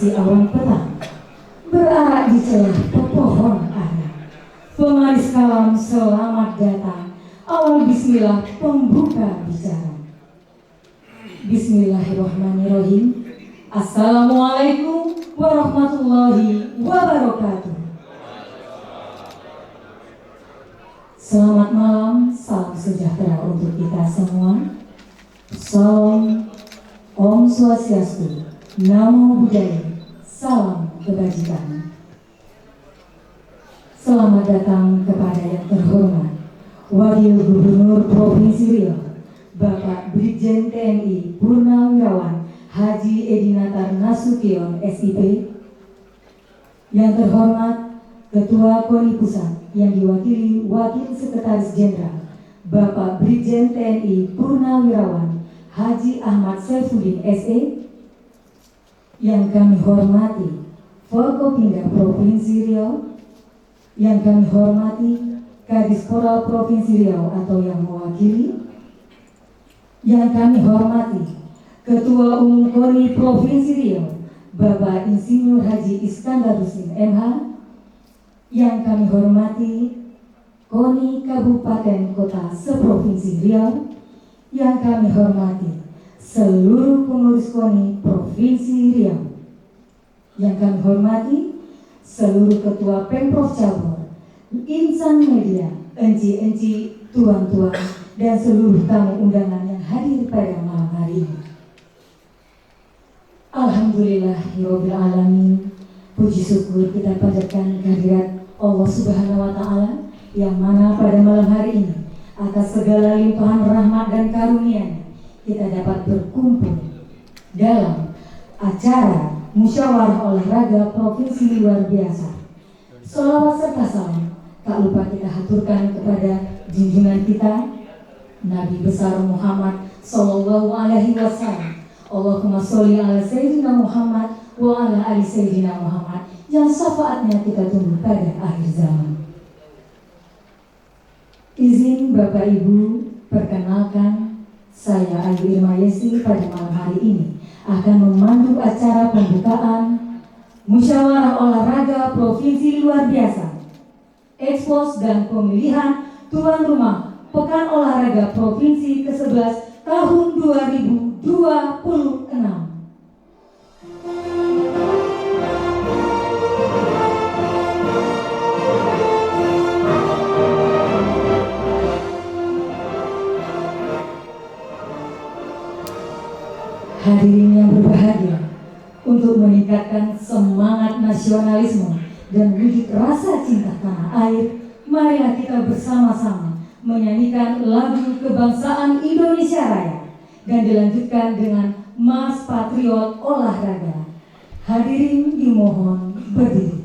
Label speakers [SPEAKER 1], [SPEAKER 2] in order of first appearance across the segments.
[SPEAKER 1] si awan petang berarak di celah pepohon ara. Pemaris kalam selamat datang, awal bismillah pembuka bicara. Bismillahirrahmanirrahim. Assalamualaikum warahmatullahi wabarakatuh. Selamat malam, salam sejahtera untuk kita semua. Salam, Om Swastiastu, Namo Buddhaya, salam kebajikan. Selamat datang kepada yang terhormat Wakil Gubernur Provinsi Riau, Bapak Brigjen TNI Purnawirawan Haji Edinatar Nasution SIP. Yang terhormat Ketua KONI Pusat yang diwakili Wakil Sekretaris Jenderal Bapak Brigjen TNI Purnawirawan Haji Ahmad Saifuddin SE. Yang kami hormati Forkopimda Provinsi Riau, yang kami hormati Kadispora Provinsi Riau atau yang mewakili, yang kami hormati Ketua Umum KONI Provinsi Riau Bapak Insinyur Haji Iskandar Ruslim MH, yang kami hormati KONI Kabupaten Kota seprovinsi Riau, yang kami hormati seluruh pengurus KONI Provinsi Riau, yang kami hormati seluruh ketua Pemprov Cabur, insan media, enci-enci, tuan-tuan, dan seluruh tamu undangan yang hadir pada malam hari ini. Alhamdulillahirabbil alamin. Puji syukur kita panjatkan kehadirat Allah Subhanahu wa taala yang mana pada malam hari ini atas segala limpahan rahmat dan karunia-Nya kita dapat berkumpul dalam acara musyawarah olahraga provinsi luar biasa. Sholawat serta salam tak lupa kita haturkan kepada junjungan kita Nabi besar Muhammad sallallahu alaihi wasallam. Allahumma sholli ala sayyidina Muhammad wa ala ali sayyidina Muhammad, yang syafaatnya kita tunggu pada akhir zaman. Izin Bapak Ibu, perkenalkan saya Ayu Irma Yesi pada malam hari ini akan memandu acara pembukaan musyawarah olahraga provinsi luar biasa, ekspos dan pemilihan tuan rumah Pekan Olahraga Provinsi ke-11 tahun 2026. Hadirin yang berbahagia, untuk meningkatkan semangat nasionalisme dan wujud rasa cinta tanah air, marilah kita bersama-sama menyanyikan lagu kebangsaan Indonesia Raya dan dilanjutkan dengan Mas Patriot Olahraga. Hadirin dimohon berdiri.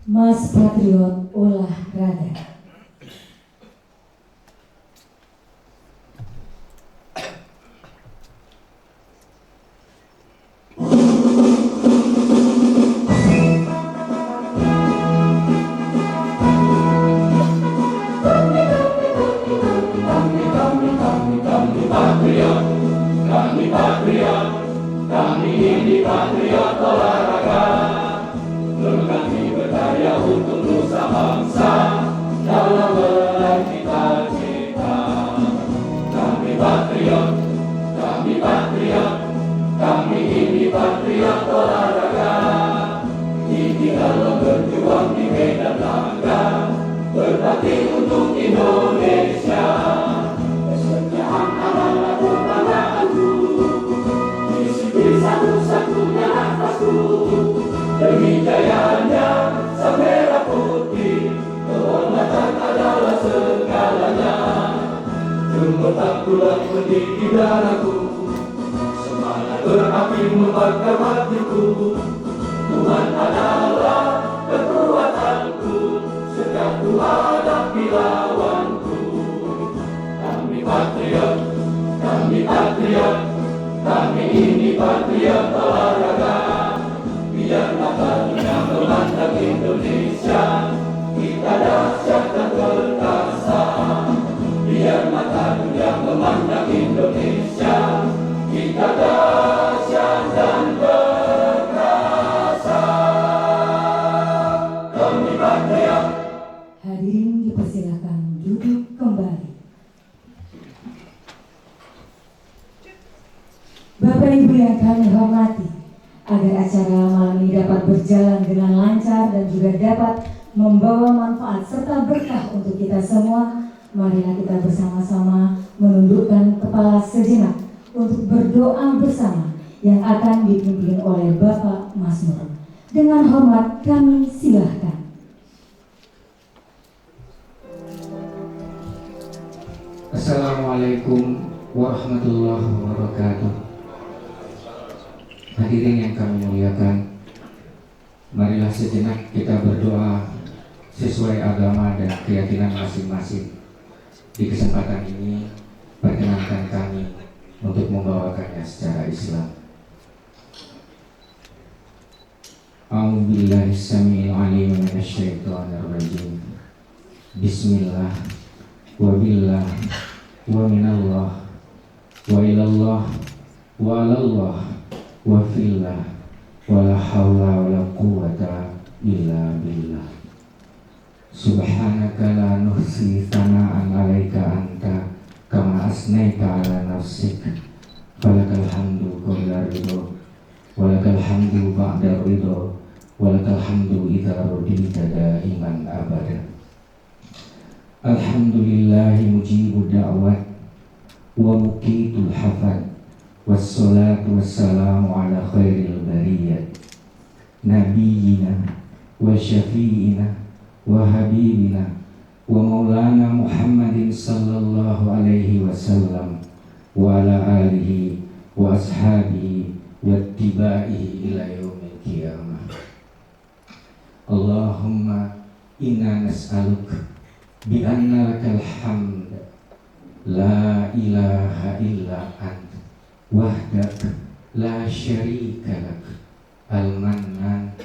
[SPEAKER 1] Mas Patriot Olahraga.
[SPEAKER 2] Kami ini patriot olahraga. Kami berdaya untuk nusa bangsa. mati untuk Indonesia. Kesetiaan adalah kebanggaanku, disiplin satu-satunya nafasku. Demi jayanya sang merah putih, kehormatan adalah segalanya. Gemetar tulang mendidih di dadaku, semangat berapi membakar hatiku. Tuhan adalah kekuatanku, setiap ku hadapi lawanku. Kami patriot, kami patriot, kami ini patriot olahraga. Biar mata dunia memandang Indonesia, kita dahsyat dan perkasa. Biar mata dunia memandang Indonesia, kita dahsyat dan perkasa. Kami patriot.
[SPEAKER 1] Hadirin dipersilakan duduk kembali. Bapak Ibu yang kami hormati, agar acara malam ini dapat berjalan dengan lancar dan juga dapat membawa manfaat serta berkah untuk kita semua, marilah kita bersama-sama menundukkan kepala sejenak untuk berdoa bersama yang akan dipimpin oleh Bapak Mazmur. Dengan hormat kami silahkan.
[SPEAKER 3] Assalamualaikum warahmatullahi wabarakatuh. Hadirin yang kami muliakan, marilah sejenak kita berdoa sesuai agama dan keyakinan masing-masing. Di kesempatan ini, perkenankan kami untuk membawakannya secara Islam. A'udzubillahi samiil alim minasyaitonir rajim. Bismillah wa billah wa minallah wa ilallah wa alallah wa fillah wa la hawla wa la quwwata illa billah. Subhanaka la nuhsi thana'an 'alaika anta kama asnaita 'ala nafsik. Falakal hamdu qabla ridho wa lakal hamdu ba'da ridho wa lakal hamdu idza rudita da'iman abada. Alhamdulillahi mujibu da'wat wa muqitul hafad, wassalatu wassalamu ala khairil bariyat, nabiyyina wa syafi'ina wa habibina wa maulana Muhammadin sallallahu alaihi wasallam wa ala alihi wa ashabihi wa tibaihi ila yaumil qiyamah. Allahumma inna nas'aluka bi anna lakal hamd la ilaha illa anta wahdak la syarika lak al-mannan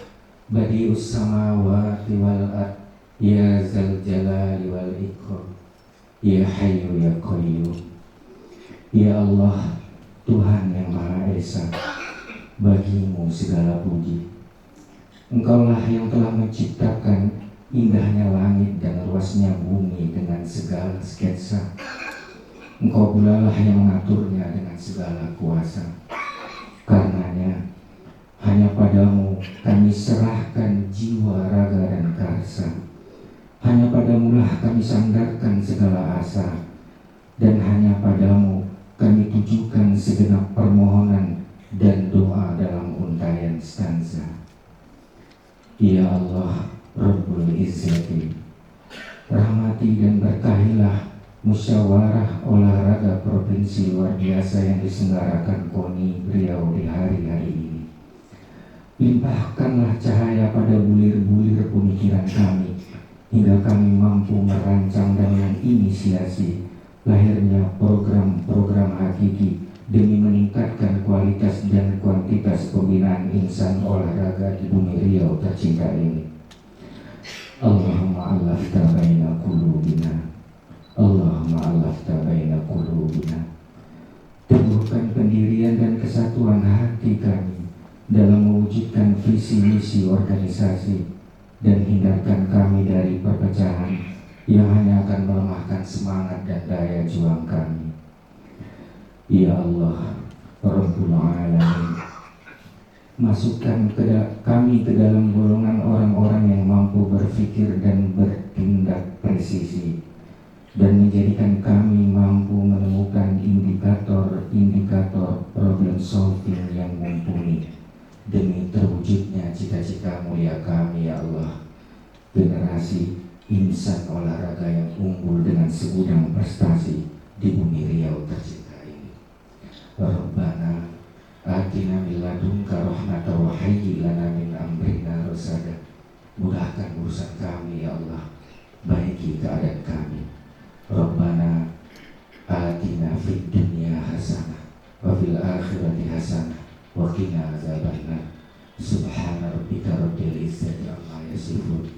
[SPEAKER 3] badi'us samawati wal ard ya zal jalali wal ikram ya hayyu ya qayyum. Ya Allah, Tuhan yang Maha Esa, bagimu segala puji. Engkaulah yang telah menciptakan indahnya langit dan luasnya bumi dengan segala sketsa. Engkau pula lah yang mengaturnya dengan segala kuasa. Karenanya hanya padamu kami serahkan jiwa, raga dan karsa. Hanya padamu lah kami sandarkan segala asa, dan hanya padamu kami tujukan segenap permohonan dan doa dalam untayan stanza. Ya Allah Rabbul Izzati, rahmati dan berkahilah musyawarah olahraga provinsi luar biasa yang diselenggarakan KONI Riau di hari-hari ini. Limpahkanlah cahaya pada bulir-bulir pemikiran kami, hingga kami mampu merancang dan menginisiasi lahirnya program-program hakiki demi meningkatkan kualitas dan kuantitas pembinaan insan olahraga di bumi Riau tercinta ini. Allahumma alafta baina qulubina, Allahumma alafta baina qulubina. Teguhkan pendirian dan kesatuan hati kami dalam mewujudkan visi misi organisasi, dan hindarkan kami dari perpecahan yang hanya akan melemahkan semangat dan daya juang kami. Ya Allah Rabbul Alamin, masukkan kami ke dalam golongan orang-orang yang mampu berpikir dan bertindak presisi dan menjadikan kami mampu menemukan indikator-indikator problem solving yang mumpuni demi terwujudnya cita-cita mulia kami, ya Allah, generasi insan olahraga yang unggul dengan segudang prestasi di bumi Riau tercinta ini. Rabbana atina min ladunka rahmatan wa hayyi lana min amrina rasada. Mudahkan urusan kami, ya Allah, baiki keadaan kami. Rabbana atina fid dunya hasanah wa fil akhirati hasanah wa qina azabannar. Subhana rabbika rabbil izzati amma yasifun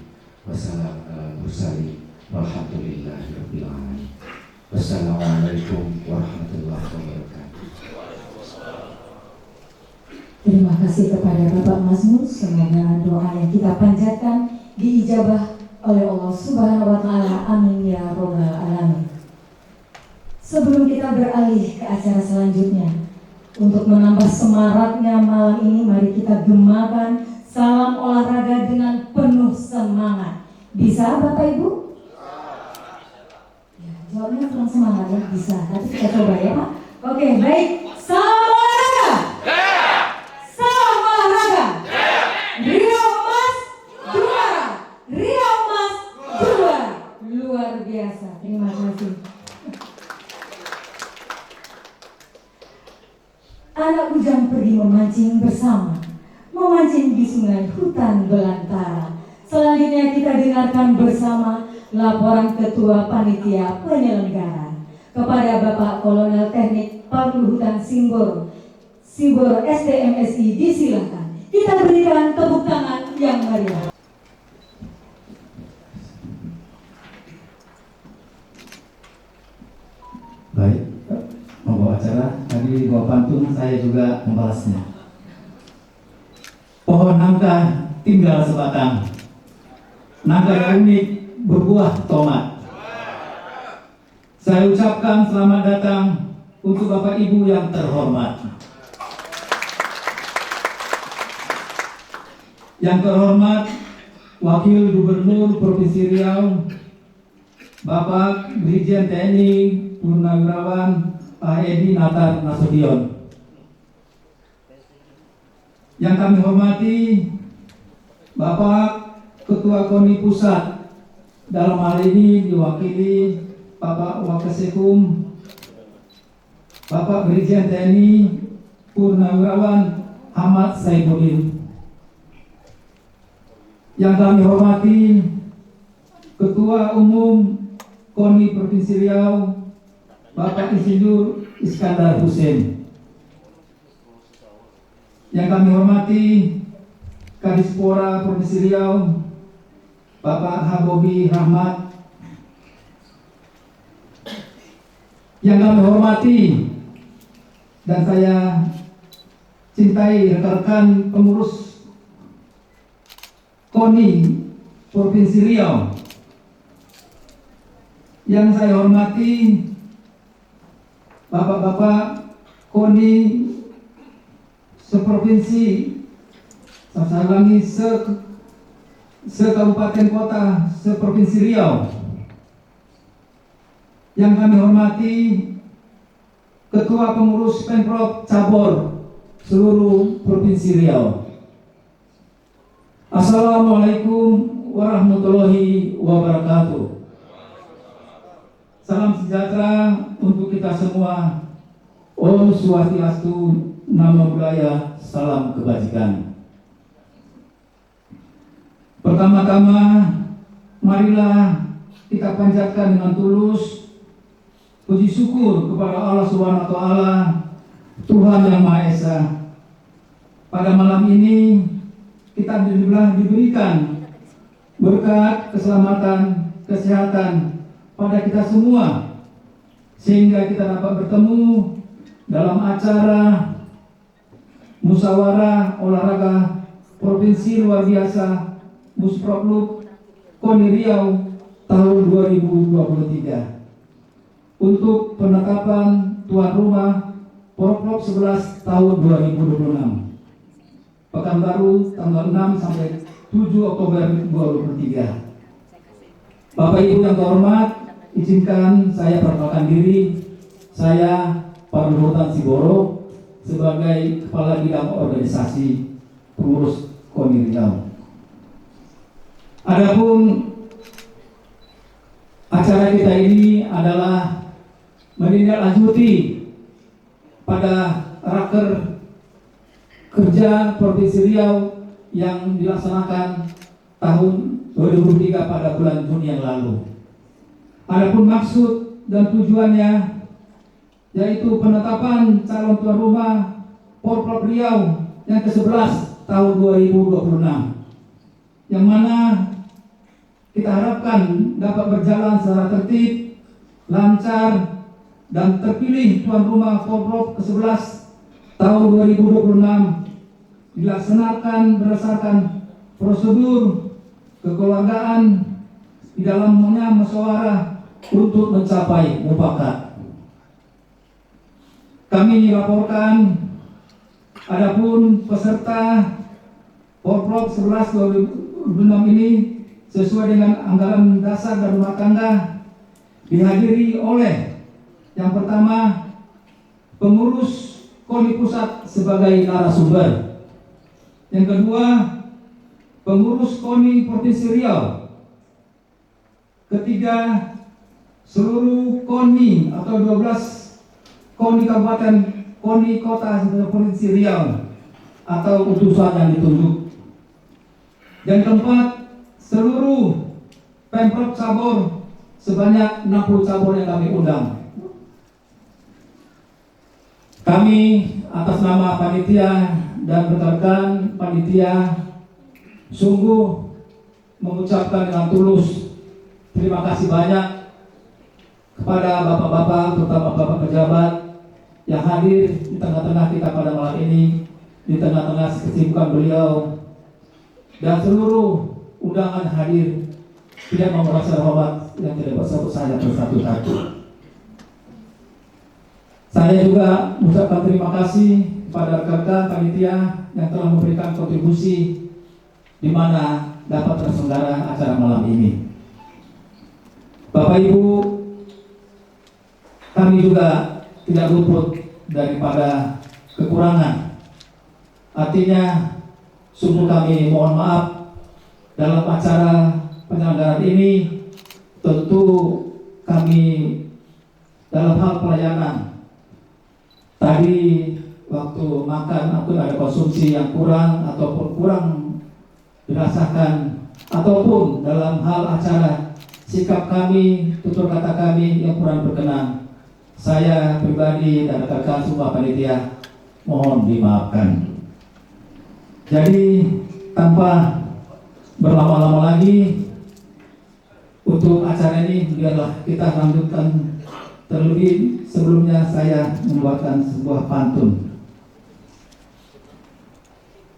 [SPEAKER 3] wa salamun alal mursalin walhamdulillahi rabbil alamin. Wassalamualaikum warahmatullahi wabarakatuh.
[SPEAKER 1] Terima kasih kepada Bapak Mazmur. Semoga doa yang kita panjatkan diijabah oleh Allah Subhanahu wa Ta'ala. Amin ya Rabbal Alamin. Sebelum kita beralih ke acara selanjutnya, untuk menambah semaraknya malam ini, mari kita gemakan salam olahraga dengan penuh semangat. Bisa Bapak Ibu? Ya, jawabnya kurang semangat ya, bisa. Tapi kita coba ya Pak. Oke, baik. Salam olahraga. Salam olahraga. Riau emas juara. Riau emas juara. Luar biasa. Terima kasih. Anak bujang pergi memancing bersama, memancing di sungai hutan belantara. Selanjutnya kita dengarkan bersama laporan Ketua Panitia Penyelenggara kepada Bapak Kolonel Teknik Parlu Hutan Simbor STMSI. Disilakan kita berikan tepuk tangan yang meriah.
[SPEAKER 4] Baik, membawa acara tadi dua pantun, saya juga membalasnya. Pohon nangka tinggal sebatang, nangka yang unik berbuah tomat. Saya ucapkan selamat datang untuk Bapak Ibu yang terhormat. Yang terhormat Wakil Gubernur Provinsi Riau, Bapak Brigjen TNI Purnawirawan Pak Edi Natar Nasution. Yang kami hormati Bapak Ketua KONI Pusat, dalam hal ini diwakili Bapak Wakesekum, Bapak Brigjen TNI Purnawirawan Ahmad Saifuddin. Yang kami hormati Ketua Umum KONI Provinsi Riau, Bapak Insinyur Iskandar Hussein. Yang kami hormati Kadispora Provinsi Riau, Bapak Habobi Rahmat. Yang kami hormati dan saya cintai rekan-rekan pengurus KONI Provinsi Riau. Yang saya hormati Bapak-bapak KONI seprovinsi, saya ulangi, sekabupaten kota seprovinsi Riau. Yang kami hormati Ketua Pengurus Pemprov Cabur seluruh Provinsi Riau. Assalamualaikum warahmatullahi wabarakatuh. Salam sejahtera untuk kita semua. Om Swastiastu, Namo Buddhaya, salam kebajikan. Pertama-tama, marilah kita panjatkan dengan tulus puji syukur kepada Allah Subhanahu wa Ta'ala, Tuhan yang Maha Esa. Pada malam ini kita diberikan berkat keselamatan, kesehatan pada kita semua, sehingga kita dapat bertemu dalam acara musyawarah olahraga provinsi luar biasa Musproklub KONI Riau tahun 2023 untuk penetapan tuan rumah Porprov 11 tahun 2026, Pekanbaru tanggal 6 sampai 7 Oktober 2023. Bapak Ibu yang terhormat, izinkan saya perkenalkan diri. Saya Parluhutan Siboro sebagai Kepala Bidang Organisasi Pengurus KONI Riau. Adapun acara kita ini adalah menindaklanjuti pada raker kerja Provinsi Riau yang dilaksanakan tahun 2003 pada bulan Juni yang lalu. Adapun maksud dan tujuannya yaitu penetapan calon tuan rumah Porprov Riau yang ke-11 tahun 2026, yang mana kita harapkan dapat berjalan secara tertib, lancar, dan terpilih tuan rumah Porprov ke-11 tahun 2026 dilaksanakan berdasarkan prosedur kekeluargaan di dalamnya musyawarah untuk mencapai mufakat. Kami laporkan adapun peserta Porprov 11 2026 ini sesuai dengan anggaran dasar dan rumah tangga dihadiri oleh yang pertama pengurus KONI Pusat sebagai narasumber, yang kedua pengurus KONI Provinsi Riau, ketiga seluruh KONI atau 12 KONI Kabupaten, KONI Kota Provinsi Riau atau utusan yang ditunjuk, dan keempat seluruh Pemprov cabur sebanyak 60 cabur yang kami undang. Kami atas nama panitia dan rekan-rekan panitia sungguh mengucapkan dengan tulus terima kasih banyak kepada bapak-bapak, terutama bapak pejabat yang hadir di tengah-tengah kita pada malam ini, di tengah-tengah kesibukan beliau, dan seluruh undangan hadir tidak merasa hormat yang tidak bersatu saya bersatu-satu. Saya juga mengucapkan terima kasih kepada rekan-rekan panitia yang telah memberikan kontribusi di mana dapat terselenggara acara malam ini. Bapak Ibu, kami juga tidak luput daripada kekurangan. Artinya, sungguh kami mohon maaf dalam acara penyelenggaraan ini. Tentu kami dalam hal pelayanan tadi waktu makan atau ada konsumsi yang kurang ataupun kurang dirasakan, ataupun dalam hal acara sikap kami, tutur kata kami yang kurang berkenan, saya pribadi dan rekan-rekan semua panitia mohon dimaafkan. Jadi tanpa berlama-lama lagi untuk acara ini, biarlah kita lanjutkan. Terlebih sebelumnya saya membuatkan sebuah pantun.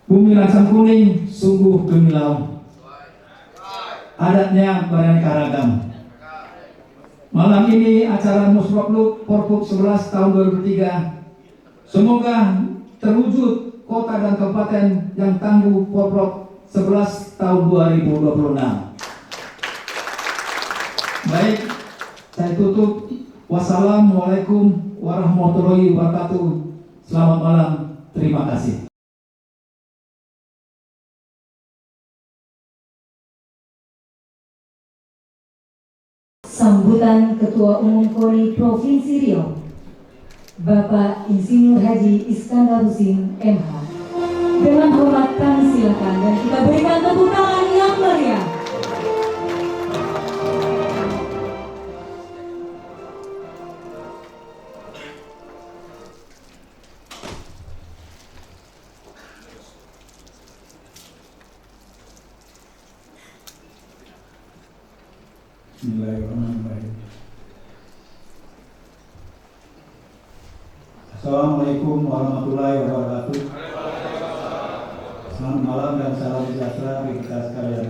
[SPEAKER 4] Bumi lancang kuning sungguh gemilau, adatnya beraneka ragam. Malam ini acara Musrokluk Porprov 11 tahun 2003 semoga terwujud kota dan kabupaten yang tangguh Porprov 11 tahun 2026. Baik, saya tutup. Wassalamualaikum warahmatullahi wabarakatuh. Selamat malam, terima kasih.
[SPEAKER 1] Sambutan Ketua Umum KONI Provinsi Riau, Bapak Insinyur Haji Iskandar Husin MH. Dengan hormat kami silakan dan kita berikan tepuk tangan yang meriah.
[SPEAKER 5] Bismillahirrahmanirrahim. Assalamualaikum warahmatullahi wabarakatuh. Selamat malam dan salam sejahtera bagi kita sekalian.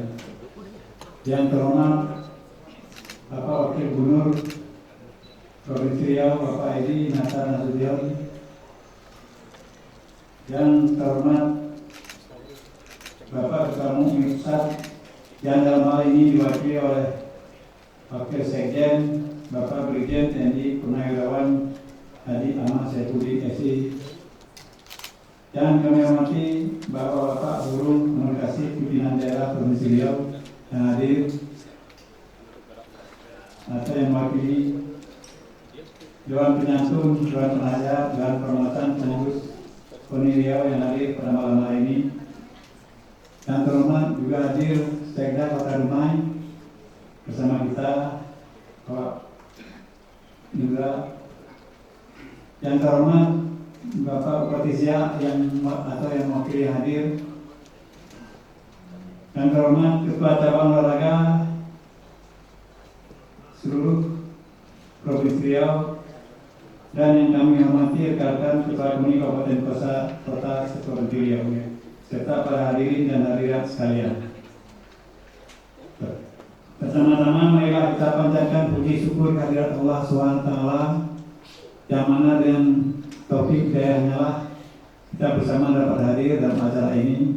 [SPEAKER 5] Yang terhormat Bapak Wakil Gubernur Provinsi Riau, Bapak Edi Nasar Nasution. Yang terhormat Bapak Ketua Umum Pusat yang dalam hal ini diwakili oleh Wakil Sekjen Bapak Brigjen TNI Purnawirawan Haji Ahmad Saifuddin SI. Yang kami hormati Bapak Guru Komunikasi Pimpinan Daerah Provinsi Riau yang hadir, atau yang mewakili Dewan Penyantun, Dewan Penasihat, dan Permatan Pengurus KONI Riau yang hadir pada malam hari ini. Yang terhormat juga hadir Sekda Kota Dumai bersama kita, Pak juga. Yang terhormat Bapak Bupati Siak yang mewakili hadir. Yang terhormat Ketua Cabang Olahraga seluruh Provinsi Riau, dan yang kami hormati rekan-rekan Ketua KONI Kabupaten Kota Provinsi Riau, serta para hadirin dan hadirat sekalian. Pertama-tama marilah kita panjatkan puji syukur kehadirat Allah SWT, yang mana dengan taufik hidayahnya lah kita bersama dapat hadir dalam acara ini,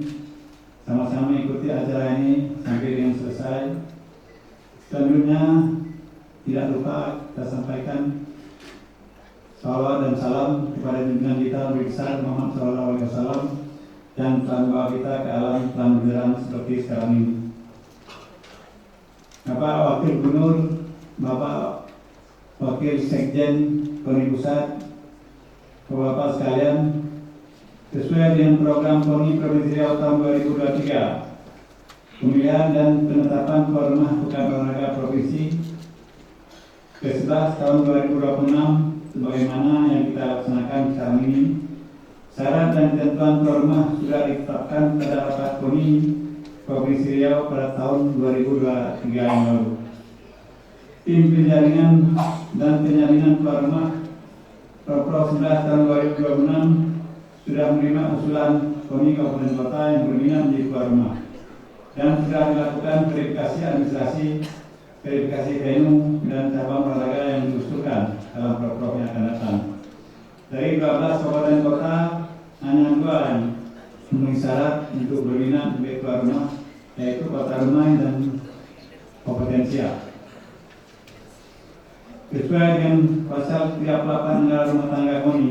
[SPEAKER 5] sama-sama ikuti acara ini sampai dengan selesai. Selanjutnya tidak lupa kita sampaikan salawat dan salam kepada junjungan kita Nabi besar Muhammad SAW yang telah membawa kita ke alam pelajaran seperti sekarang ini. Bapak Wakil Gubernur, Bapak Wakil Sekjen KONI Pusat, Bapak sekalian, sesuai dengan program KONI Provinsi Riau tahun 2023, pemilihan dan penetapan tuan rumah Pekan Olahraga Provinsi ke-11 tahun 2026 sebagaimana yang kita laksanakan sekarang ini. Syarat dan ketentuan tuan rumah sudah ditetapkan pada rapat KONI Provinsi Riau pada tahun 2023 yang lalu. Tim penjaringan dan penyalinan tuan rumah Pro 11 tahun 2026 sudah menerima usulan KONI Kabupaten Kota yang berminat menjadi tuan rumah, dan sudah dilakukan verifikasi administrasi, verifikasi venue dan cabang olahraga yang diusulkan dalam Pro yang akan datang. Dari 12 kabupaten kota, hanya 2 yang memenuhi syarat untuk berminat menjadi tuan rumah, yaitu Kota Dumai dan Kabupaten Siak. Sesuai dengan pasal 38 Anggaran Rumah Tangga KONI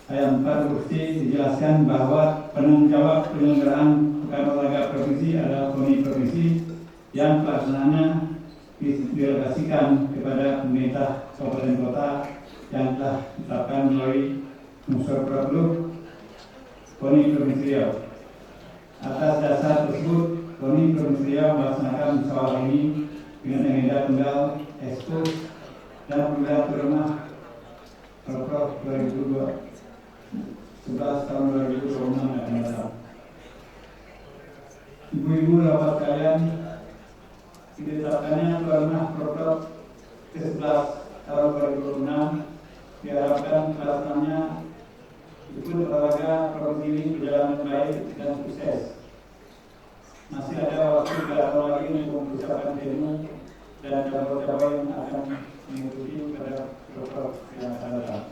[SPEAKER 5] ayat 4 huruf C dijelaskan bahwa penanggung jawab penyelenggaraan Pekan Olahraga Provinsi adalah KONI Provinsi yang pelaksanaannya didelegasikan kepada pemerintah kabupaten kota yang telah ditetapkan melalui unsur produk KONI Provinsi Riau. Atas dasar tersebut, KONI Provinsi Riau melaksanakan musyawarah ini dengan agenda tunggal ekskul dan pemilihan rumah Pro 2011 tahun 2026 yang akan datang. Ibu-ibu bapak sekalian, ditetapkannya tuan rumah Pro ke-11 tahun 2026 diharapkan pelaksananya ikut olahraga provinsi ini berjalan baik dan sukses. Masih ada waktu 3 tahun lagi untuk mempersiapkan venue dan cabang-cabang yang akan mengikuti pada Pro yang akan datang.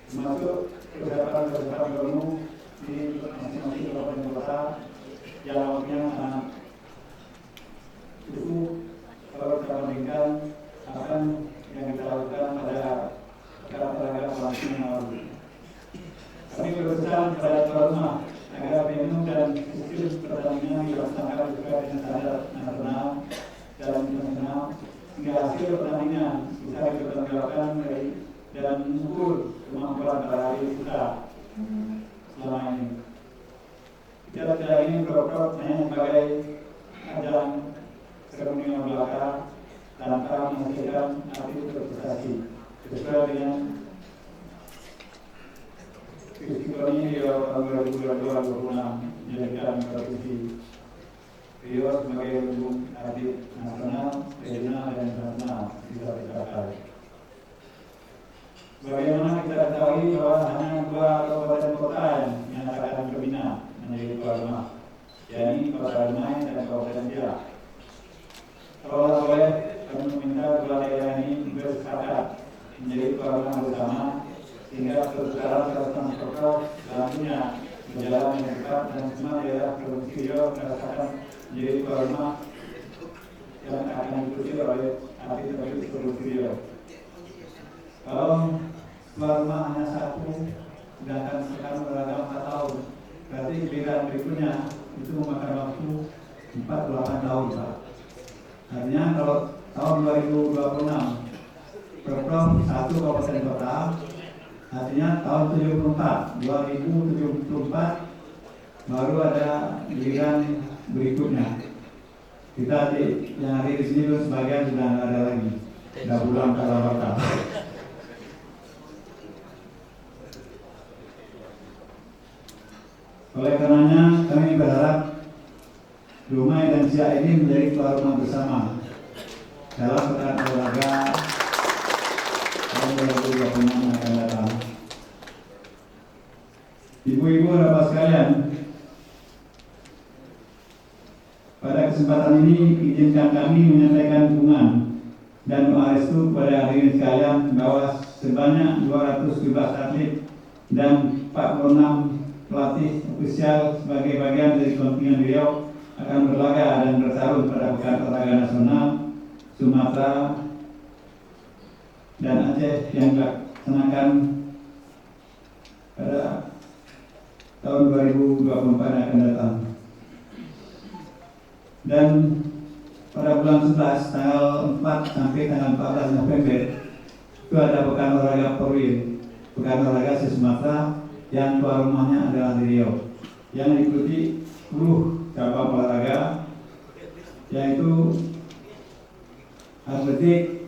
[SPEAKER 5] Termasuk persiapan venue di masing-masing kabupaten kota yang waktunya sangat cukup kalau kita bandingkan akan yang kita lakukan pada olahraga pelangsung yang lalu. Kami berpesan kepada tuan rumah agar venue dan sistem pertandingan dilaksanakan sesuai dengan standar nasional dan internasional hingga hasil pertandingan bisa dipertanggungjawabkan dan mengukur kemampuan para atlet kita selama ini. Kita tidak ingin Pro hanya sebagai ajang seremonial belaka tanpa menghasilkan atlet berprestasi sesuai dengan visi KONI Riau tahun 2022-2026 menjadikan Provinsi Riau sebagai lumbung atlet nasional, regional, dan internasional bisa tercapai. Bagaimana kita ketahui bahwa hanya 2 kabupaten kota yang menyatakan berminat menjadi tuan rumah, yakni Kota Dumai dan Kabupaten Siak. Kalau boleh, kami meminta dua daerah ini bersepakat menjadi tuan rumah bersama, sehingga pertukaran peraturan Pro selanjutnya berjalan dengan cepat dan semua daerah Provinsi Riau merasakan menjadi tuan rumah yang akan diikuti oleh atlet Provinsi Riau. Kalau tuan rumah hanya satu, sedangkan sekarang beragam 4 tahun, berarti pilihan berikutnya itu memakan waktu 48 tahun, Pak. Artinya kalau tahun 2026 Program 1 Kabupaten Kota, artinya tahun 2074 baru ada giliran berikutnya. Kita yang hari di sini pun sebagian sudah nggak ada lagi, sudah pulang ke Jakarta. Oleh karenanya kami berharap Dumai dan Siak ini menjadi tuan rumah bersama dalam pekan olahraga tahun 2026 yang akan datang. Ibu-ibu dan bapak sekalian, pada kesempatan ini izinkan kami menyampaikan dukungan dan doa restu kepada hadirin sekalian bahwa sebanyak 217 atlet dan 46 pelatih ofisial sebagai bagian dari kontingen Riau akan berlaga dan bertarung pada Pekan Olahraga Nasional Sumatera dan Aceh yang dilaksanakan pada tahun 2024 yang akan datang. Dan pada bulan 11 tanggal 4 sampai tanggal 14 November itu ada Pekan Olahraga Polri, Pekan Olahraga se-Sumatera yang tuan rumahnya adalah di Riau, yang diikuti 10 cabang olahraga, yaitu atletik,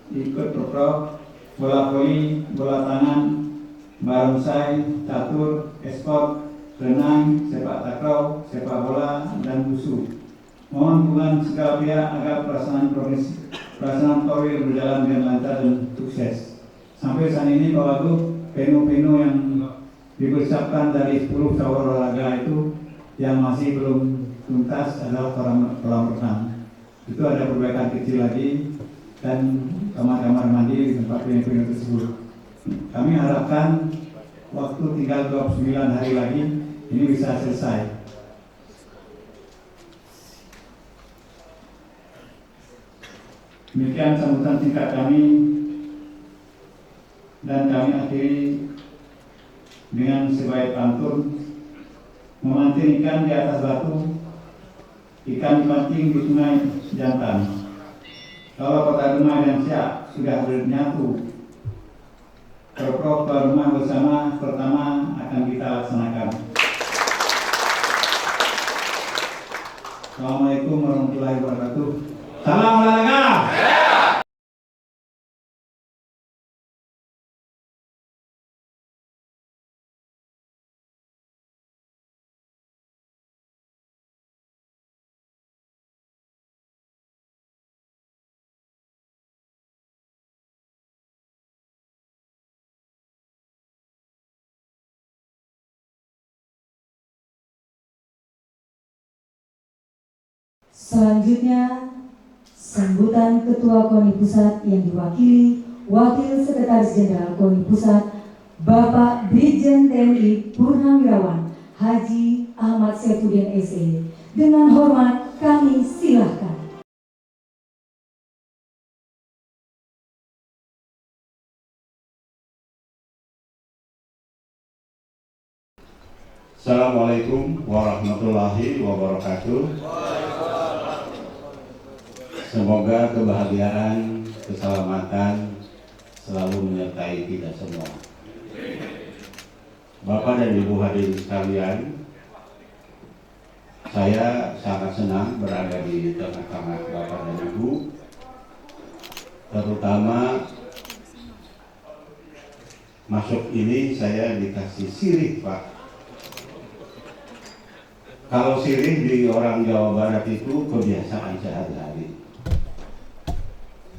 [SPEAKER 5] ikut pro, bola voli, bola tangan, barongsai, catur, esport, renang, sepak takraw, sepak bola, dan wusu. Mohon dukungan segala pihak agar pelaksanaan Polri berjalan dengan lancar dan sukses. Sampai saat ini Pak Wagub, penu-penu yang dipersiapkan dari 10 cabang olahraga itu yang masih belum tuntas adalah kolam renang. Itu ada perbaikan kecil lagi dan kamar-kamar mandi di tempat penu-penu tersebut. Kami harapkan waktu tinggal 29 hari lagi ini bisa selesai. Demikian sambutan singkat kami dan kami akhiri dengan sebaik pantun. Memancing ikan di atas batu, ikan dipancing di sungai jantan. Kalau kota Dumai dan Siak sudah bernyatu, Program tuan rumah bersama pertama akan kita laksanakan. Assalamualaikum warahmatullahi wabarakatuh. Salam olahraga.
[SPEAKER 1] Selanjutnya, sambutan Ketua KONI Pusat yang diwakili Wakil Sekretaris Jenderal KONI Pusat, Bapak Brigjen TNI Purnawirawan Haji Ahmad Saifuddin SE. Dengan hormat kami silakan.
[SPEAKER 6] Assalamualaikum warahmatullahi wabarakatuh. Semoga kebahagiaan, keselamatan selalu menyertai kita semua. Bapak dan Ibu hadirin sekalian, saya sangat senang berada di tengah-tengah Bapak dan Ibu, terutama masuk ini saya dikasih sirih, Pak. Kalau sirih di orang Jawa Barat itu kebiasaan sehari-hari.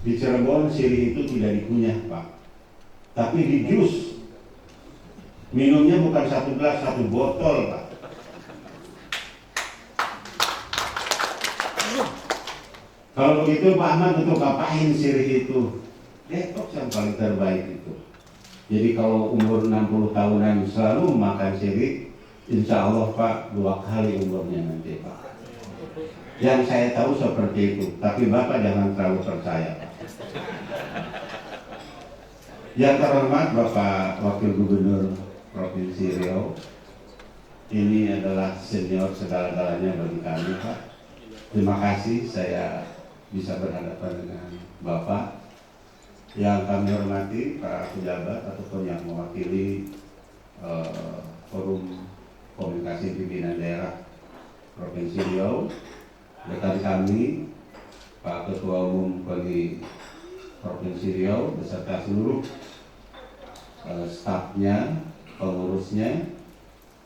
[SPEAKER 6] Di Cirebon sirih itu tidak dikunyah, Pak, tapi di jus. Minumnya bukan 1 gelas, 1 botol, Pak. Kalau begitu Pak Ahmad untuk ngapain sirih itu? Detox yang paling terbaik itu. Jadi kalau umur 60 tahunan selalu makan sirih, Insya Allah Pak 2 kali umurnya nanti Pak. Yang saya tahu seperti itu, tapi Bapak jangan terlalu percaya Pak. Yang terhormat Bapak Wakil Gubernur Provinsi Riau, ini adalah senior segala-galanya bagi kami Pak. Terima kasih saya bisa berhadapan dengan Bapak. Yang kami hormati para pejabat ataupun yang mewakili Forum Komunikasi Pimpinan Daerah Provinsi Riau, rekan kami Pak Ketua Umum KONI Provinsi Riau beserta seluruh stafnya, pengurusnya,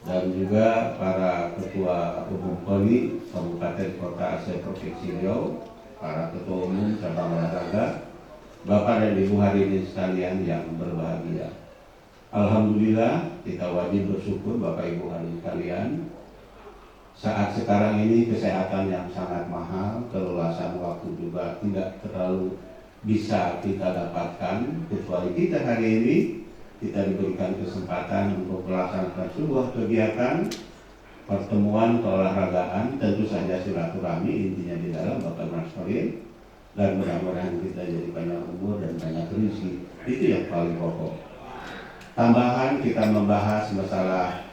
[SPEAKER 6] dan juga para Ketua Umum KONI Kabupaten Kota Aceh Provinsi Riau, para Ketua Umum cabang olahraga, Bapak dan Ibu hadirin sekalian yang berbahagia. Alhamdulillah kita wajib bersyukur Bapak Ibu hadirin sekalian. Saat sekarang ini kesehatan yang sangat mahal, keluasan waktu juga tidak terlalu bisa kita dapatkan, kecuali kita hari ini kita diberikan kesempatan untuk melaksanakan sebuah kegiatan pertemuan keolahragaan, tentu saja silaturahmi intinya di dalam Bapak Ibu sekalian, dan mudah-mudahan kita jadi banyak umur dan banyak rezeki. Itu yang paling pokok. Tambahan kita membahas masalah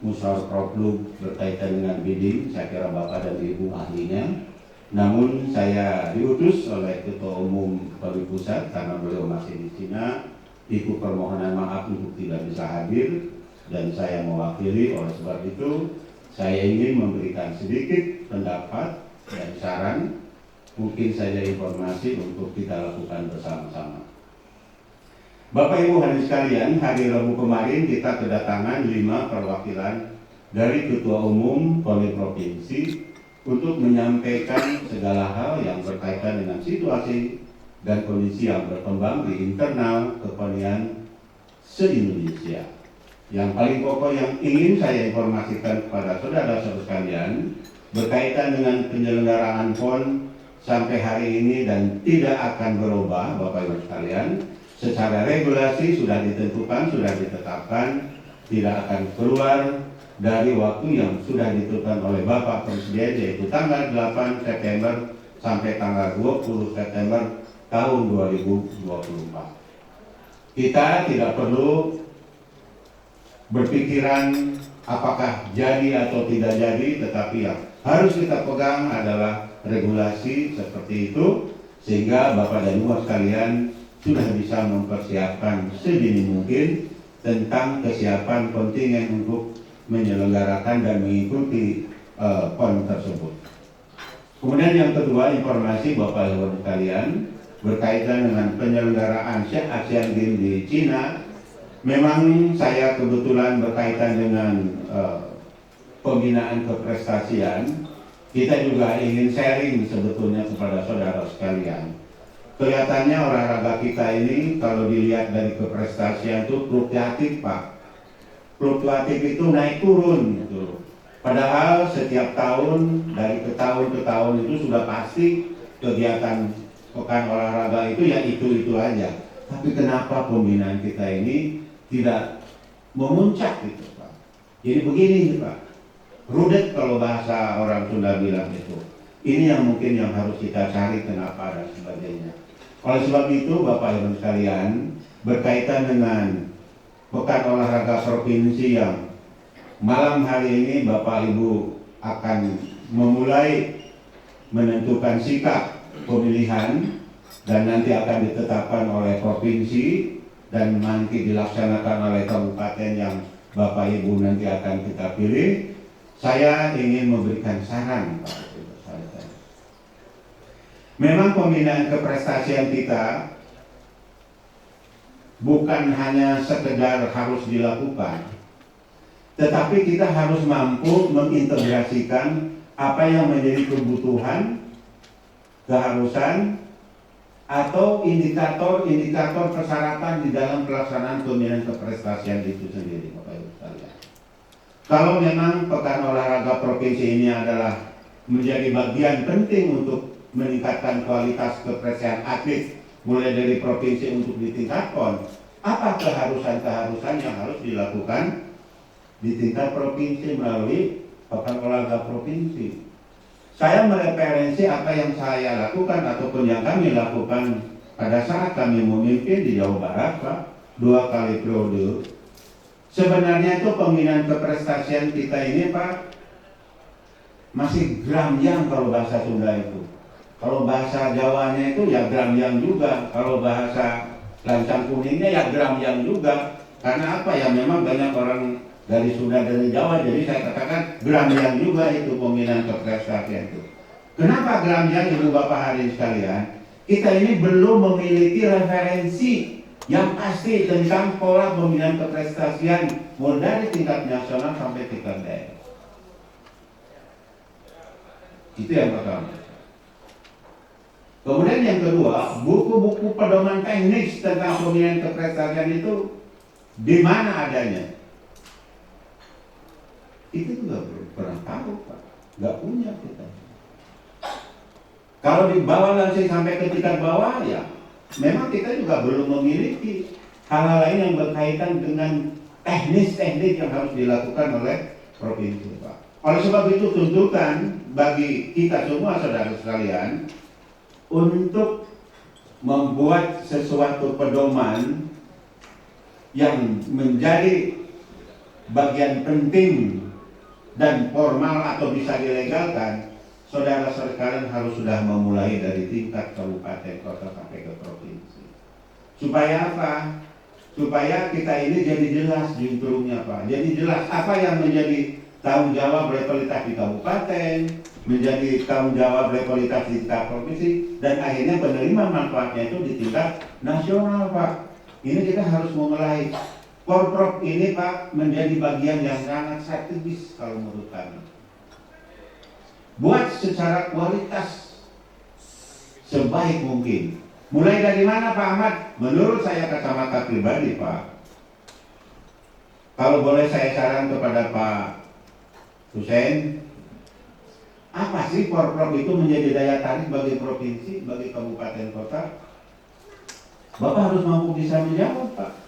[SPEAKER 6] musyawarah proklub berkaitan dengan bidding, saya kira Bapak dan Ibu ahlinya. Namun saya diutus oleh Ketua Umum KONI Pusat karena beliau masih di Cina, ikut permohonan maaf untuk tidak bisa hadir, dan saya mewakili. Oleh sebab itu saya ingin memberikan sedikit pendapat dan saran, mungkin saja informasi untuk kita lakukan bersama-sama. Bapak Ibu hadirin sekalian, hari Rabu kemarin kita kedatangan 5 perwakilan dari Ketua Umum KONI Provinsi untuk menyampaikan segala hal yang berkaitan dengan situasi dan kondisi yang berkembang di internal kekonian se-Indonesia. Yang paling pokok yang ingin saya informasikan kepada saudara-saudara sekalian berkaitan dengan penyelenggaraan PON sampai hari ini dan tidak akan berubah Bapak Ibu sekalian. Secara regulasi sudah ditentukan, sudah ditetapkan, tidak akan keluar dari waktu yang sudah ditentukan oleh Bapak Presiden, yaitu tanggal 8 September sampai tanggal 20 September tahun 2024. Kita tidak perlu berpikiran apakah jadi atau tidak jadi, tetapi yang harus kita pegang adalah regulasi seperti itu, sehingga Bapak dan Ibu sekalian sudah bisa mempersiapkan sedini mungkin tentang kesiapan kontingen untuk menyelenggarakan dan mengikuti PON tersebut. Kemudian yang kedua, informasi Bapak Ibu sekalian berkaitan dengan penyelenggaraan Asian Games di Cina. Memang saya kebetulan berkaitan dengan pembinaan keprestasian. Kita juga ingin sharing sebetulnya kepada saudara sekalian. Kelihatannya olahraga kita ini kalau dilihat dari keprestasian itu fluktuatif Pak. Fluktuatif itu naik turun gitu. Padahal setiap tahun dari ke tahun itu sudah pasti kegiatan pekan olahraga itu ya itu aja. Tapi kenapa pembinaan kita ini tidak memuncak gitu Pak? Jadi begini Pak, rudet kalau bahasa orang Sunda bilang itu. Ini yang mungkin yang harus kita cari kenapa dan sebagainya. Oleh sebab itu Bapak Ibu sekalian, berkaitan dengan pekan olahraga provinsi yang malam hari ini Bapak Ibu akan memulai menentukan sikap pemilihan dan nanti akan ditetapkan oleh provinsi dan nanti dilaksanakan oleh kabupaten yang Bapak Ibu nanti akan kita pilih. Saya ingin memberikan saran Pak. Memang pembinaan keprestasian kita bukan hanya sekedar harus dilakukan, tetapi kita harus mampu mengintegrasikan apa yang menjadi kebutuhan, keharusan, atau indikator-indikator persyaratan di dalam pelaksanaan pembinaan keprestasian itu sendiri, Bapak Ibu sekalian. Kalau memang pekan olahraga provinsi ini adalah menjadi bagian penting untuk meningkatkan kualitas keprestasian atlet mulai dari provinsi untuk di tingkat PON, apa keharusan-keharusan yang harus dilakukan di tingkat provinsi melalui Pekan Olahraga Provinsi. Saya mereferensi apa yang saya lakukan ataupun yang kami lakukan pada saat kami memimpin di Jawa Barat, Pak, 2 kali periode. Sebenarnya itu pembinaan keprestasian kita ini, Pak, masih gramyang kalau bahasa Sunda itu. Kalau bahasa Jawanya itu ya gramyang juga. Kalau bahasa lancang kuningnya ya gramyang juga. Karena apa ya, memang banyak orang dari Sunda dan Jawa, jadi saya katakan gramyang juga itu pembinaan keprestasian itu. Kenapa gramyang, Ibu Bapak hadirin sekalian? Kita ini belum memiliki referensi yang pasti tentang pola pembinaan keprestasian mulai dari tingkat nasional sampai tingkat daerah. Itu yang pertama. Kemudian yang kedua, buku-buku pedoman teknis tentang pembinaan keprestasian itu di mana adanya? Itu juga belum pernah tahu, Pak. Nggak punya kita. Kalau di bawah langsung sampai ke tingkat bawah, ya memang kita juga belum memiliki hal-hal lain yang berkaitan dengan teknis-teknis yang harus dilakukan oleh provinsi, Pak. Oleh sebab itu tuntutan bagi kita semua, saudara sekalian, untuk membuat sesuatu pedoman yang menjadi bagian penting dan formal atau bisa dilegalkan, saudara-saudara sekalian harus sudah memulai dari tingkat kabupaten, kota sampai ke provinsi. Supaya apa? Supaya kita ini jadi jelas juntrungnya, Pak. Jadi jelas apa yang menjadi tanggung jawab legalitas di kabupaten, menjadi tanggung jawab legalitas di tingkat provinsi, dan akhirnya penerima manfaatnya itu di tingkat nasional, Pak. Ini kita harus memulai. Porprov ini, Pak, menjadi bagian yang sangat strategis kalau menurut kami. Buat secara kualitas sebaik mungkin. Mulai dari mana, Pak Ahmad? Menurut saya kacamata pribadi, Pak, kalau boleh saya saran kepada Pak Hussein, apa sih Porprov itu menjadi daya tarik bagi provinsi, bagi kabupaten kota? Bapak harus mampu bisa menjawab, Pak.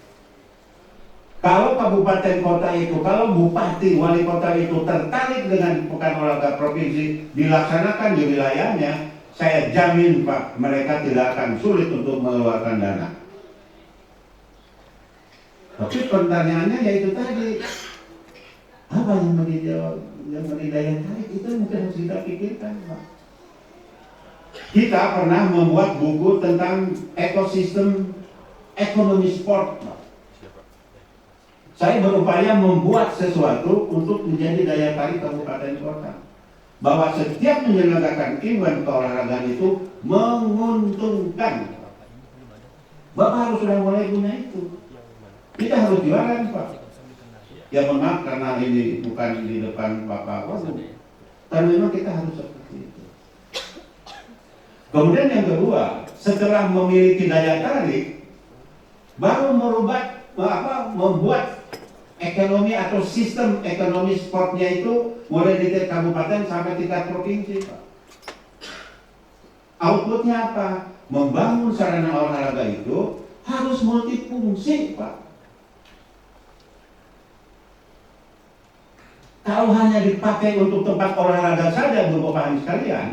[SPEAKER 6] Kalau kabupaten kota itu, kalau bupati, wali kota itu tertarik dengan Pekan Olahraga Provinsi dilaksanakan di wilayahnya, saya jamin, Pak, mereka tidak akan sulit untuk mengeluarkan dana. Tapi pertanyaannya yaitu tadi, apa yang menjadi daya tarik itu mungkin harus kita pikirkan, Pak. Kita pernah membuat buku tentang ekosistem ekonomi sport, Pak. Saya berupaya membuat sesuatu untuk menjadi daya tarik kabupaten kota. Bahwa setiap menyelenggarakan event keolahragaan itu menguntungkan. Bapak harus sudah mulai punya itu. Kita harus jualan, Pak. Ya mohon maaf karena ini bukan di depan Bapak Wagu. Tapi memang kita harus seperti itu. Kemudian yang kedua, setelah memiliki daya tarik, baru membuat ekonomi atau sistem ekonomi sportnya itu mulai di tingkat kabupaten sampai tingkat provinsi, Pak. Outputnya apa? Membangun sarana olahraga itu harus multifungsi, Pak. Kalau hanya dipakai untuk tempat olahraga saja, Bapak Ibu sekalian,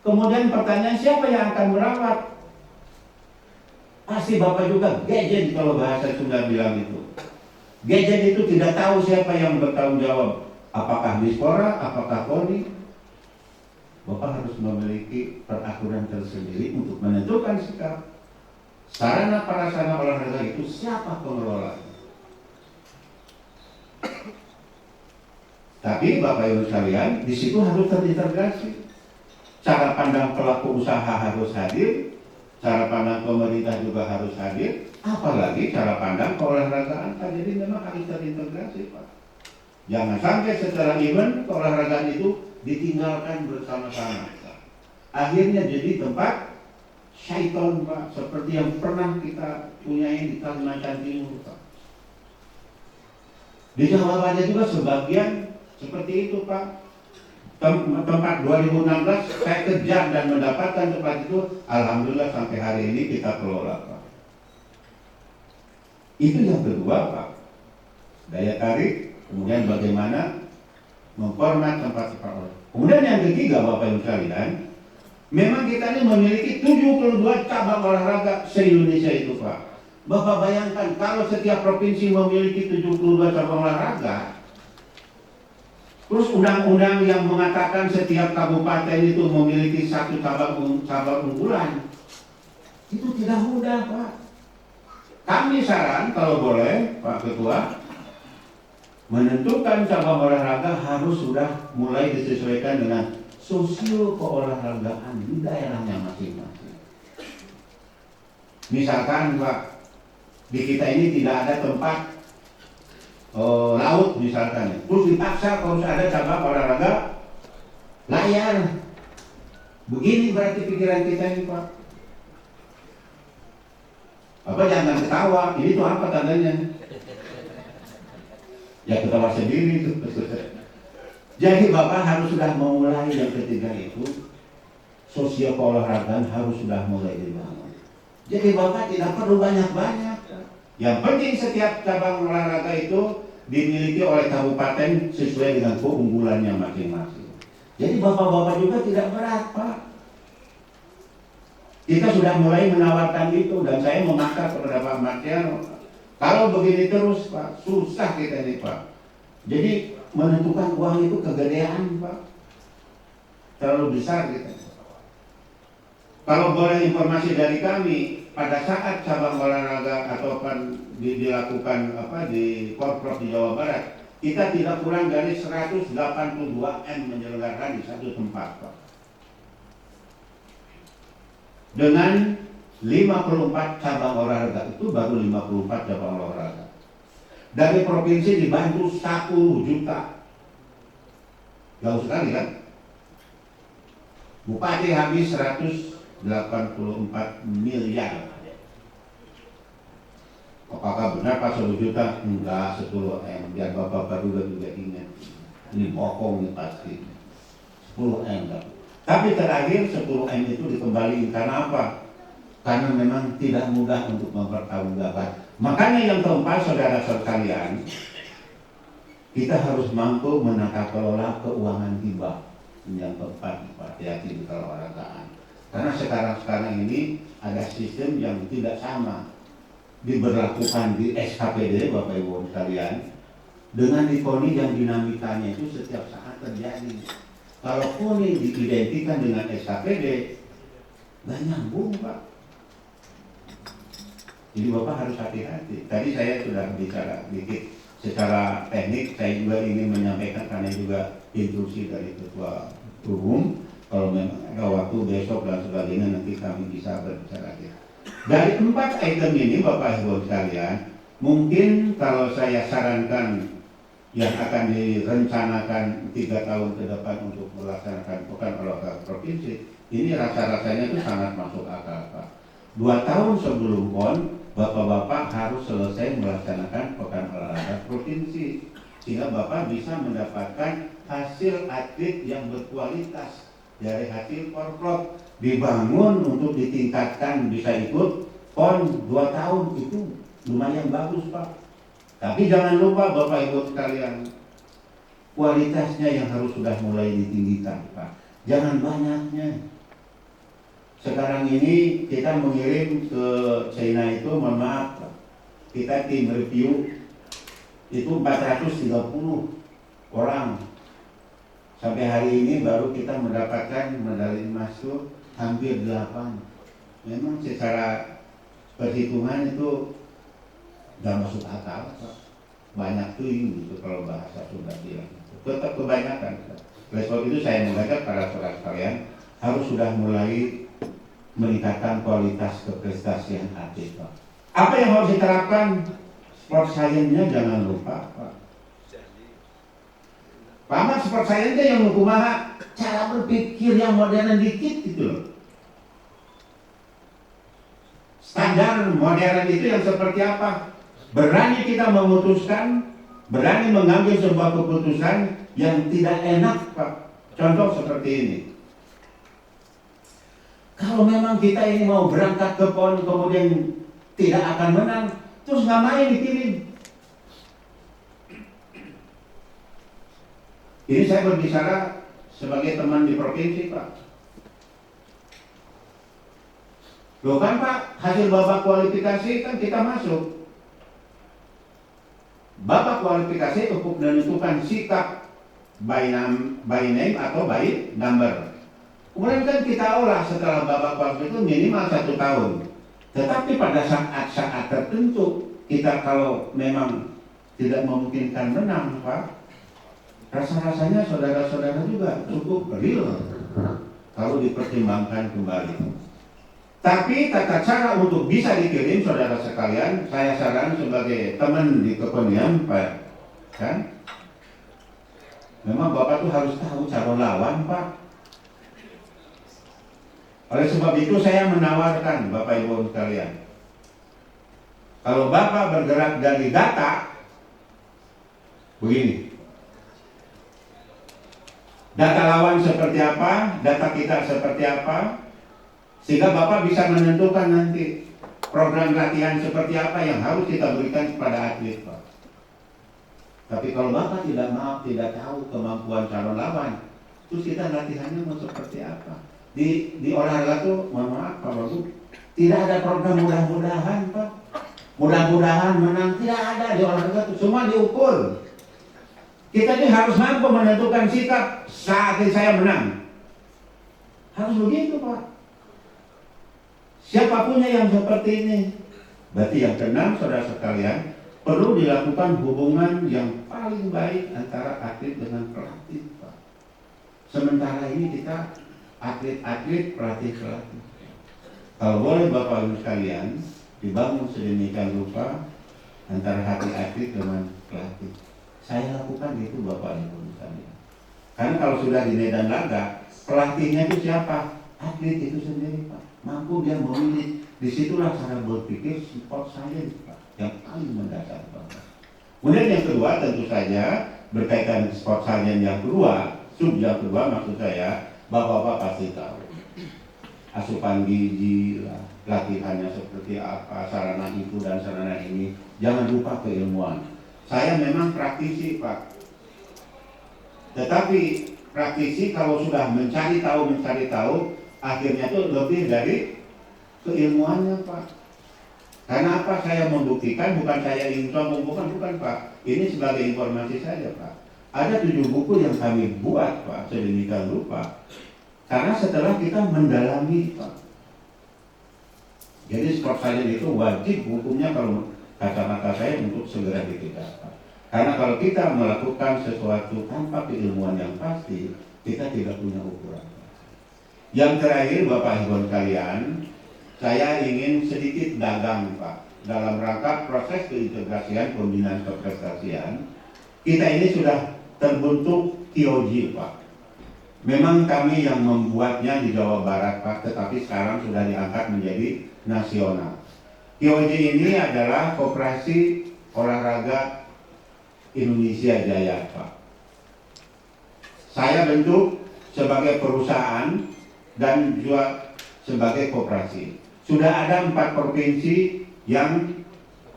[SPEAKER 6] kemudian pertanyaan siapa yang akan merawat? Pasti Bapak juga gadget kalau bahasa Sunda bilang itu. Gadget itu tidak tahu siapa yang bertanggung jawab. Apakah Dispora, apakah KONI? Bapak harus memiliki peraturan tersendiri untuk menentukan sikap. Sarana prasarana olahraga itu siapa pengelola? Tapi Bapak Ibu sekalian, di situ harus terintegrasi. Cara pandang pelaku usaha harus hadir, cara pandang pemerintah juga harus hadir, apalagi cara pandang keolahragaan. Jadi memang harus terintegrasi, Pak. Jangan sampai secara event keolahragaan itu ditinggalkan bersama-sama. Akhirnya jadi tempat syaiton, Pak, seperti yang pernah kita punyai di Kalimantan Timur, Pak. Di Jawa Barat juga sebagian seperti itu, Pak. Tempat 2016 saya kejar dan mendapatkan tempat itu, alhamdulillah sampai hari ini kita kelola, Pak. Itu yang kedua, Pak. Daya tarik, Kemudian bagaimana memformat tempat-tempat olahraga. Kemudian yang ketiga, Bapak Ibu sekalian, memang kita ini memiliki 72 cabang olahraga se-Indonesia itu, Pak. Bapak bayangkan kalau setiap provinsi memiliki 72 cabang olahraga, terus undang-undang yang mengatakan setiap kabupaten itu memiliki satu cabang unggulan, itu tidak mudah, Pak. Kami saran kalau boleh, Pak Ketua, menentukan cabang olahraga harus sudah mulai disesuaikan dengan sosio keolahragaan di daerahnya masing-masing. Misalkan, Pak, di kita ini tidak ada tempat laut misalkan, terus dipaksa harus ada cabang olahraga layar. Begini berarti pikiran kita ini, Pak. Apa jangan ketawa, ini tuh apa tandanya? Ya ketawa sendiri itu. Jadi Bapak harus sudah memulai yang ketiga itu, sosio keolahragaan harus sudah mulai dibangun. Jadi Bapak tidak perlu banyak-banyak. Yang penting setiap cabang olahraga itu dimiliki oleh kabupaten sesuai dengan keunggulannya masing-masing. Jadi bapak-bapak juga tidak berat, Pak. Kita sudah mulai menawarkan itu dan saya memaksa kepada Pak Martiano. Kalau begini terus, Pak, susah kita ini, Pak. Jadi menentukan uang itu kegedean, Pak. Terlalu besar kita. Kalau boleh informasi dari kami, pada saat cabang olahraga atau dilakukan di Porprov di Jawa Barat, kita tidak kurang dari 182 M menyelenggarakan di satu tempat, Pak. Dengan 54 cabang olahraga, itu baru 54 cabang olahraga. Dari provinsi dibantu 10 juta. Jauh sekali kan? Bupati habis 184 miliar. Apakah benar Pak 10 juta? Enggak, 10 M. Biar Bapak juga ingat. Ini bohong nih pasti. 10 M. Tapi terakhir 10 M itu dikembalikan. Karena apa? Karena memang tidak mudah untuk mempertanggungjawabkan. Makanya yang keempat, saudara sekalian, kita harus mampu menata kelola keuangan hibah. Yang keempat, hati-hati di keolahragaan. Karena sekarang ini ada sistem yang tidak sama diberlakukan di SKPD, Bapak Ibu sekalian, dengan di KONI yang dinamikanya itu setiap saat terjadi. Kalau KONI diidentikan dengan SKPD, nggak nyambung, Pak. Jadi Bapak harus hati-hati. Tadi saya sudah bicara sedikit secara teknik, saya juga ingin menyampaikan karena juga instruksi dari Ketua Umum. Kalau memang ada waktu besok dan sebagainya nanti kami bisa berbicara lagi. Dari 4 item ini Bapak Ibu sekalian, mungkin kalau saya sarankan yang akan direncanakan 3 tahun ke depan untuk melaksanakan pekan olahraga provinsi, ini rasa-rasanya itu sangat masuk akal, Pak. 2 tahun sebelum PON, Bapak-bapak harus selesai melaksanakan pekan olahraga provinsi, sehingga Bapak bisa mendapatkan hasil atlet yang berkualitas dari hasil Porprov, dibangun untuk ditingkatkan bisa ikut PON 2 tahun, itu lumayan bagus, Pak. Tapi jangan lupa Bapak Ibu sekalian, kualitasnya yang harus sudah mulai ditinggikan, Pak. Jangan banyaknya. Sekarang ini kita mengirim ke China itu, mohon maaf, Pak, kita tim review itu 430 orang. Sampai hari ini baru kita mendapatkan medali emas itu hampir 8. Memang secara perhitungan itu gak masuk akal, Pak. Banyak tuh ini gitu kalau bahasa Sunda bilang. Tetap kebanyakan. Oleh sebab itu saya mengajak para saudara sekalian harus sudah mulai meningkatkan kualitas keprestasian atlet, Pak. Apa yang harus diterapkan? Sport science-nya jangan lupa, Pak. Paman sport science-nya yang kumaha cara berpikir yang modern dikit gitu loh. Standar modern itu yang seperti apa? Berani kita memutuskan, berani mengambil sebuah keputusan yang tidak enak, Pak. Contoh seperti ini. Kalau memang kita ini mau berangkat ke PON kemudian tidak akan menang, terus ngapain dikirim? Ini saya berbicara sebagai teman di provinsi, Pak. Loh kan Pak, hasil babak kualifikasi kan kita masuk. Babak kualifikasi untuk menentukan sikap by name atau by number. Kemudian kan kita olah setelah babak kualifikasi itu minimal 1 tahun. Tetapi pada saat tertentu kita kalau memang tidak memungkinkan menang, Pak, rasa-rasanya saudara-saudara juga cukup real kalau dipertimbangkan kembali. Tapi tata cara untuk bisa dikirim, saudara sekalian, saya saran sebagai teman di kepemian, Pak, kan? Memang Bapak tuh harus tahu calon lawan, Pak. Oleh sebab itu saya menawarkan Bapak Ibu sekalian, kalau Bapak bergerak dari data, begini. Data lawan seperti apa, data kita seperti apa, sehingga Bapak bisa menentukan nanti program latihan seperti apa yang harus kita berikan kepada atlet, Pak. Tapi kalau Bapak tidak tahu kemampuan calon lawan, terus kita latihannya mau seperti apa? Di olahraga tuh, mohon maaf Pak Bagus, tidak ada program mudah-mudahan, Pak. Mudah-mudahan menang, tidak ada di olahraga tuh, semua diukur. Kita ini harus mampu menentukan sikap saat saya menang. Harus begitu, Pak. Siapapunnya yang seperti ini. Berarti yang keenam, saudara sekalian, perlu dilakukan hubungan yang paling baik antara atlet dengan pelatih, Pak. Sementara ini kita atlet-atlet, pelatih-pelatih. Kalau boleh Bapak Ibu sekalian, dibangun sedemikian rupa antara hati atlet dengan pelatih. Saya lakukan itu Bapak Ibu sekalian. Karena kalau sudah di medan laga, pelatihnya itu siapa? Atlet itu sendiri, Pak. Mampu dia memilih. Disitulah cara berpikir sport science, Pak, yang paling mendasar, Pak. Kemudian yang kedua tentu saja berkaitan dengan sport science yang kedua, yang kedua maksud saya, Bapak-bapak pasti tahu asupan gizi, latihannya seperti apa, sarana itu dan sarana ini. Jangan lupa keilmuan. Saya memang praktisi, Pak. Tetapi praktisi kalau sudah mencari tahu, akhirnya itu lebih dari keilmuannya, Pak. Karena apa? Saya membuktikan, bukan saya ingin sombong, bukan Pak. Ini sebagai informasi saja, Pak. Ada 7 buku yang kami buat, Pak, sedemikian rupa. Karena setelah kita mendalami, Pak. Jadi sport science itu wajib hukumnya kalau kacamata saya untuk segera ditingkatkan. Karena kalau kita melakukan sesuatu tanpa keilmuan yang pasti, kita tidak punya ukuran. Yang terakhir, Bapak Ibu sekalian, saya ingin sedikit dagang, Pak. Dalam rangka proses keintegrasian pembinaan keprestasian, kita ini sudah terbentuk TOG, Pak. Memang kami yang membuatnya di Jawa Barat, Pak, tetapi sekarang sudah diangkat menjadi nasional. TOG ini adalah Koperasi Olahraga Indonesia Jaya, Pak. Saya bentuk sebagai perusahaan dan juga sebagai koperasi. Sudah ada 4 provinsi yang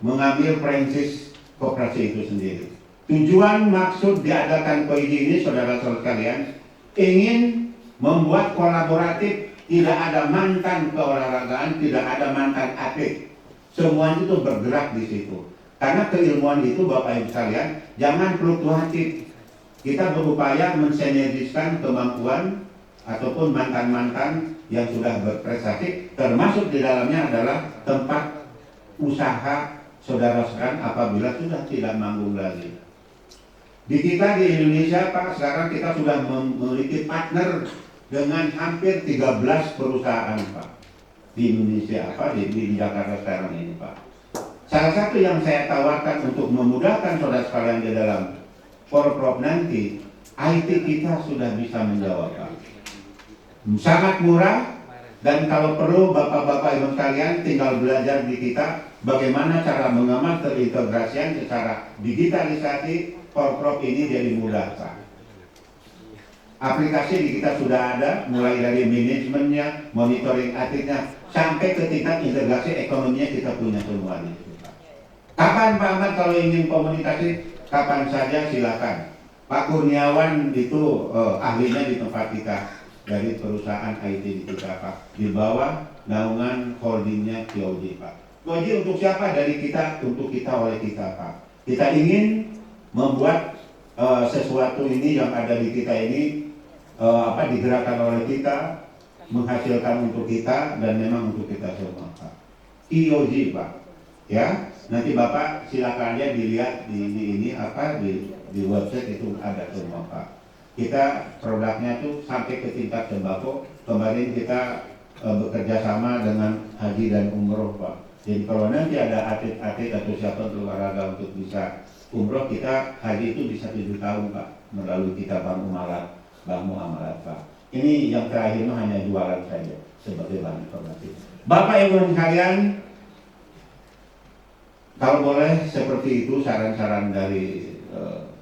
[SPEAKER 6] mengambil franchise koperasi itu sendiri. Tujuan maksud diadakan POID ini, saudara-saudara sekalian, ingin membuat kolaboratif, tidak ada mantan keolahragaan, tidak ada mantan atlet. Semuanya itu bergerak di situ. Karena keilmuan itu, Bapak Ibu sekalian, jangan fluktuatif. Kita berupaya mensinergiskan kemampuan ataupun mantan-mantan yang sudah berprestasi, termasuk di dalamnya adalah tempat usaha saudara-saudara apabila sudah tidak manggung lagi. Di kita di Indonesia, Pak, sekarang kita sudah memiliki partner dengan hampir 13 perusahaan, Pak, di Indonesia, di Jakarta sekarang ini, Pak. Salah satu yang saya tawarkan untuk memudahkan saudara sekalian di dalam Forprov nanti, IT kita sudah bisa menjawab, Pak. Sangat murah, dan kalau perlu Bapak-bapak Ibu sekalian tinggal belajar di kita bagaimana cara mengamat terintegrasian secara digitalisasi. Forprov ini jadi mudah, Pak. Aplikasi di kita sudah ada, mulai dari manajemennya, monitoring atletnya, sampai ke tingkat integrasi ekonominya kita punya semuanya. Kapan Pak Ahmad kalau ingin komunikasi, kapan saja silakan. Pak Kurniawan itu ahlinya di tempat kita dari perusahaan IT di kita Pak, di bawah naungan holdingnya QOJ Pak. QOJ untuk siapa? Dari kita, untuk kita, oleh kita Pak. Kita ingin membuat sesuatu ini yang ada di kita ini digerakkan oleh kita, menghasilkan untuk kita dan memang untuk kita semua Pak. QOJ Pak, ya. Nanti Bapak silakan aja dilihat di website itu ada semua Pak. Kita produknya tuh sampai ke tingkat sembako. Kemarin kita bekerja sama dengan haji dan umroh Pak. Jadi kalau nanti ada atlet atau siapa olahraga untuk bisa umroh, kita haji itu bisa 7 tahun Pak melalui kita Bank Muamalat Pak. Ini yang terakhir hanya jualan saja sebagai bahan informasi. Bapak Ibu sekalian, kalau boleh seperti itu saran-saran dari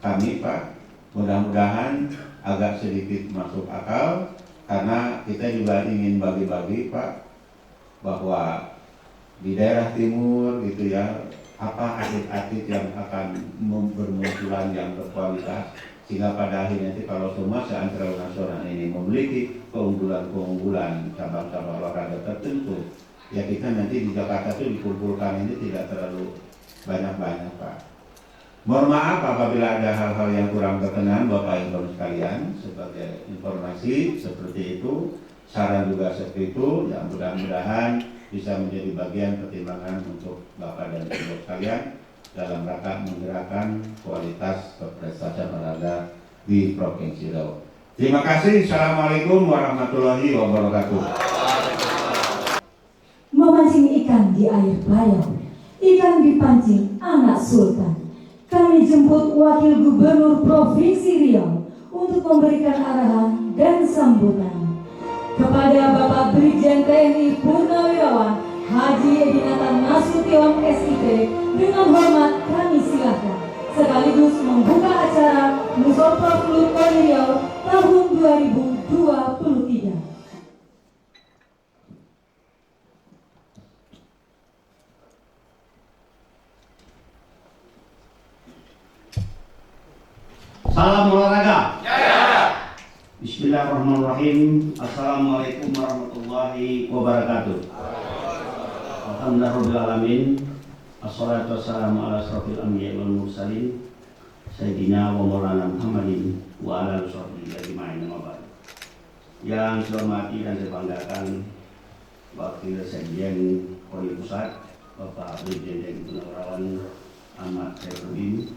[SPEAKER 6] kami Pak, mudah-mudahan agak sedikit masuk akal, karena kita juga ingin bagi-bagi Pak, bahwa di daerah timur gitu ya, atlet-atlet yang akan bermunculan yang berkualitas, sehingga pada akhirnya nanti kalau semua seantero nasional ini memiliki keunggulan-keunggulan cabang-cabang olahraga tertentu, ya kita nanti di Jakarta itu dikumpulkan ini tidak terlalu banyak-banyak Pak. Mohon maaf apabila ada hal-hal yang kurang berkenan Bapak Ibu sekalian, sebagai informasi seperti itu, saran juga seperti itu, yang mudah-mudahan bisa menjadi bagian pertimbangan untuk Bapak dan Ibu sekalian dalam rangka menggerakkan kualitas prestasi olahraga di Provinsi Riau. Terima kasih. Assalamualaikum warahmatullahi wabarakatuh.
[SPEAKER 1] Memancing ikan di air bayau, ikan dipancing anak sultan. Kami jemput Wakil Gubernur Provinsi Riau untuk memberikan arahan dan sambutan. Kepada Bapak Brigjen TNI Purnawirawan Haji Edi Nathan Nasution SIP, dengan hormat kami silakan sekaligus membuka acara Musorprof Lurkon Riau tahun 2023.
[SPEAKER 7] Salam olahraga. Bismillahirrahmanirrahim. Assalamualaikum warahmatullahi wabarakatuh. Alhamdulillahirrahmanirrahim. Assalatu wassalamu ala asrofil anbiya wal mursalin Sayyidina wa maulana Muhammadin wa ala sahbihi ajma'in. Yang saya hormati dan saya banggakan Wakil Sekjen KONI Pusat Bapak Brigjen TNI Purnawirawan Ahmad Saifuddin.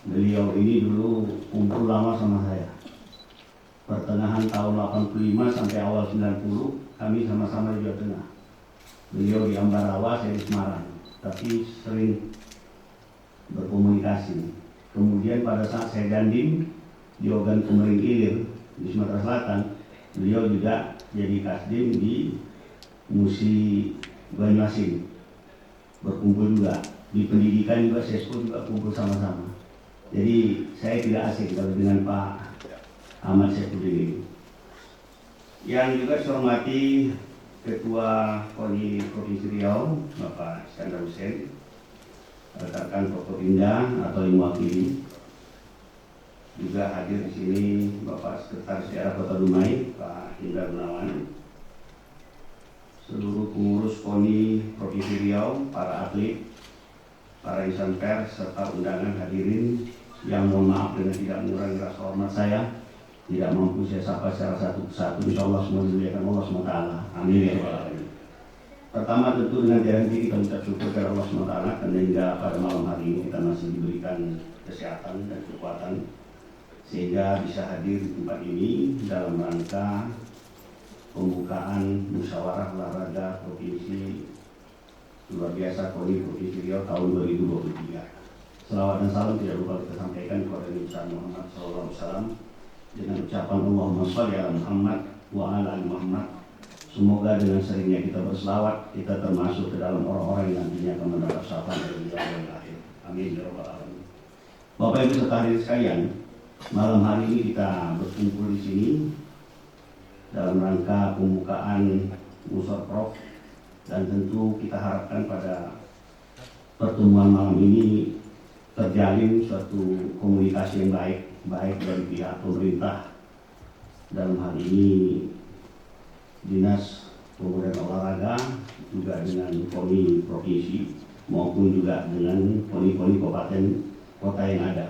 [SPEAKER 7] Beliau ini dulu kumpul lama sama saya. Pertengahan tahun 85 sampai awal 90 kami sama-sama di Jawa Tengah. Beliau di Ambarawa, saya di Semarang, tapi sering berkomunikasi. Kemudian pada saat saya dandim di Ogan Komering Ilir di Sumatera Selatan, beliau juga jadi kasdim di Musi Banyuasin. Berkumpul juga di pendidikan juga, sesko juga kumpul sama-sama. Jadi saya tidak asing kalau dengan Pak Ahmad Saifuddin. Yang juga saya hormati Ketua KONI Provinsi Riau Bapak Iskandar Hussein, rekan Forkopimda atau yang mewakili. Juga hadir di sini Bapak Sekretaris Daerah Kota Dumai Pak Indra Gunawan, seluruh pengurus KONI Provinsi Riau, para atlet, para insan pers serta undangan hadirin yang mohon maaf dengan tidak mengurangi rasa hormat saya, tidak mampu saya sapa secara satu persatu. Insya Allah semua dimuliakan Allah SWT. Amin ya rabbal alamin. Pertama tentu dengan jalan diri kita ucap syukur kepada Allah SWT karena hingga pada malam hari ini kita masih diberikan kesehatan dan kekuatan sehingga bisa hadir di tempat ini dalam rangka pembukaan musyawarah olahraga provinsi luar biasa KONI Provinsi Riau tahun 2023. Selawat dan salam tidak lupa kita sampaikan kepada Nabi Muhammad SAW dengan ucapan Allahumma sholli ala Muhammad wa ala ali Muhammad. Semoga dengan seringnya kita berselawat, kita termasuk ke dalam orang-orang yang nantinya akan mendapat syafaat dari Allah yang akhir. Amin ya rabbal alamin. Bapak Ibu serta hadirin sekalian, malam hari ini kita berkumpul di sini dalam rangka pembukaan Musorprof, dan tentu kita harapkan pada pertemuan malam ini terjalin suatu komunikasi yang baik baik dari pihak pemerintah, dalam hal ini Dinas Pemuda dan Olahraga, juga dengan KONI Provinsi, maupun juga dengan KONI-KONI Kabupaten Kota yang ada.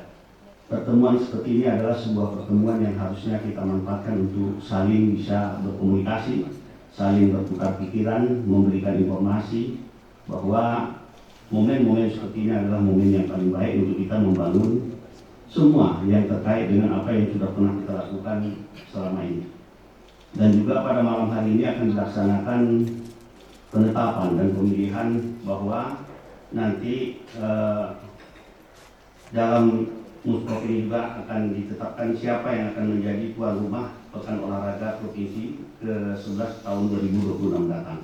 [SPEAKER 7] Pertemuan seperti ini adalah sebuah pertemuan yang harusnya kita manfaatkan untuk saling bisa berkomunikasi, saling bertukar pikiran, memberikan informasi bahwa momen-momen seperti ini adalah momen yang paling baik untuk kita membangun semua yang terkait dengan apa yang sudah pernah kita lakukan selama ini. Dan juga pada malam hari ini akan dilaksanakan penetapan dan pemilihan bahwa nanti dalam Musprov ini juga akan ditetapkan siapa yang akan menjadi tuan rumah Pekan Olahraga Provinsi ke-11 tahun 2026 datang.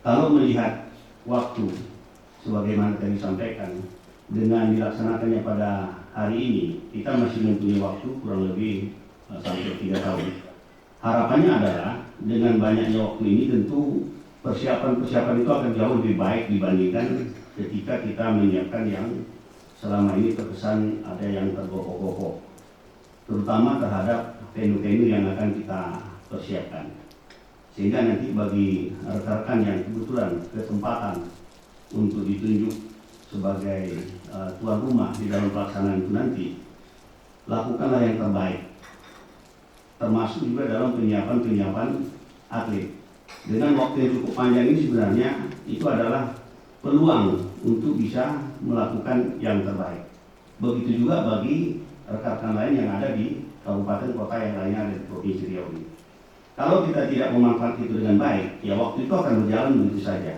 [SPEAKER 7] Kalau melihat waktu sebagaimana tadi disampaikan, dengan dilaksanakannya pada hari ini, kita masih mempunyai waktu kurang lebih sampai 3 tahun. Harapannya adalah dengan banyaknya waktu ini tentu persiapan-persiapan itu akan jauh lebih baik dibandingkan ketika kita menyiapkan yang selama ini terkesan ada yang tergopoh-gopoh, terutama terhadap venue-venue yang akan kita persiapkan. Sehingga nanti bagi rekan-rekan yang kebetulan kesempatan untuk ditunjuk sebagai tuan rumah di dalam pelaksanaan itu nanti, lakukanlah yang terbaik, termasuk juga dalam penyiapan atlet. Dengan waktu yang cukup panjang ini sebenarnya itu adalah peluang untuk bisa melakukan yang terbaik. Begitu juga bagi rekan-rekan lain yang ada di kabupaten kota yang lainnya ada di Provinsi Riau ini. Kalau kita tidak memanfaatkan itu dengan baik, ya waktu itu akan berjalan begitu saja.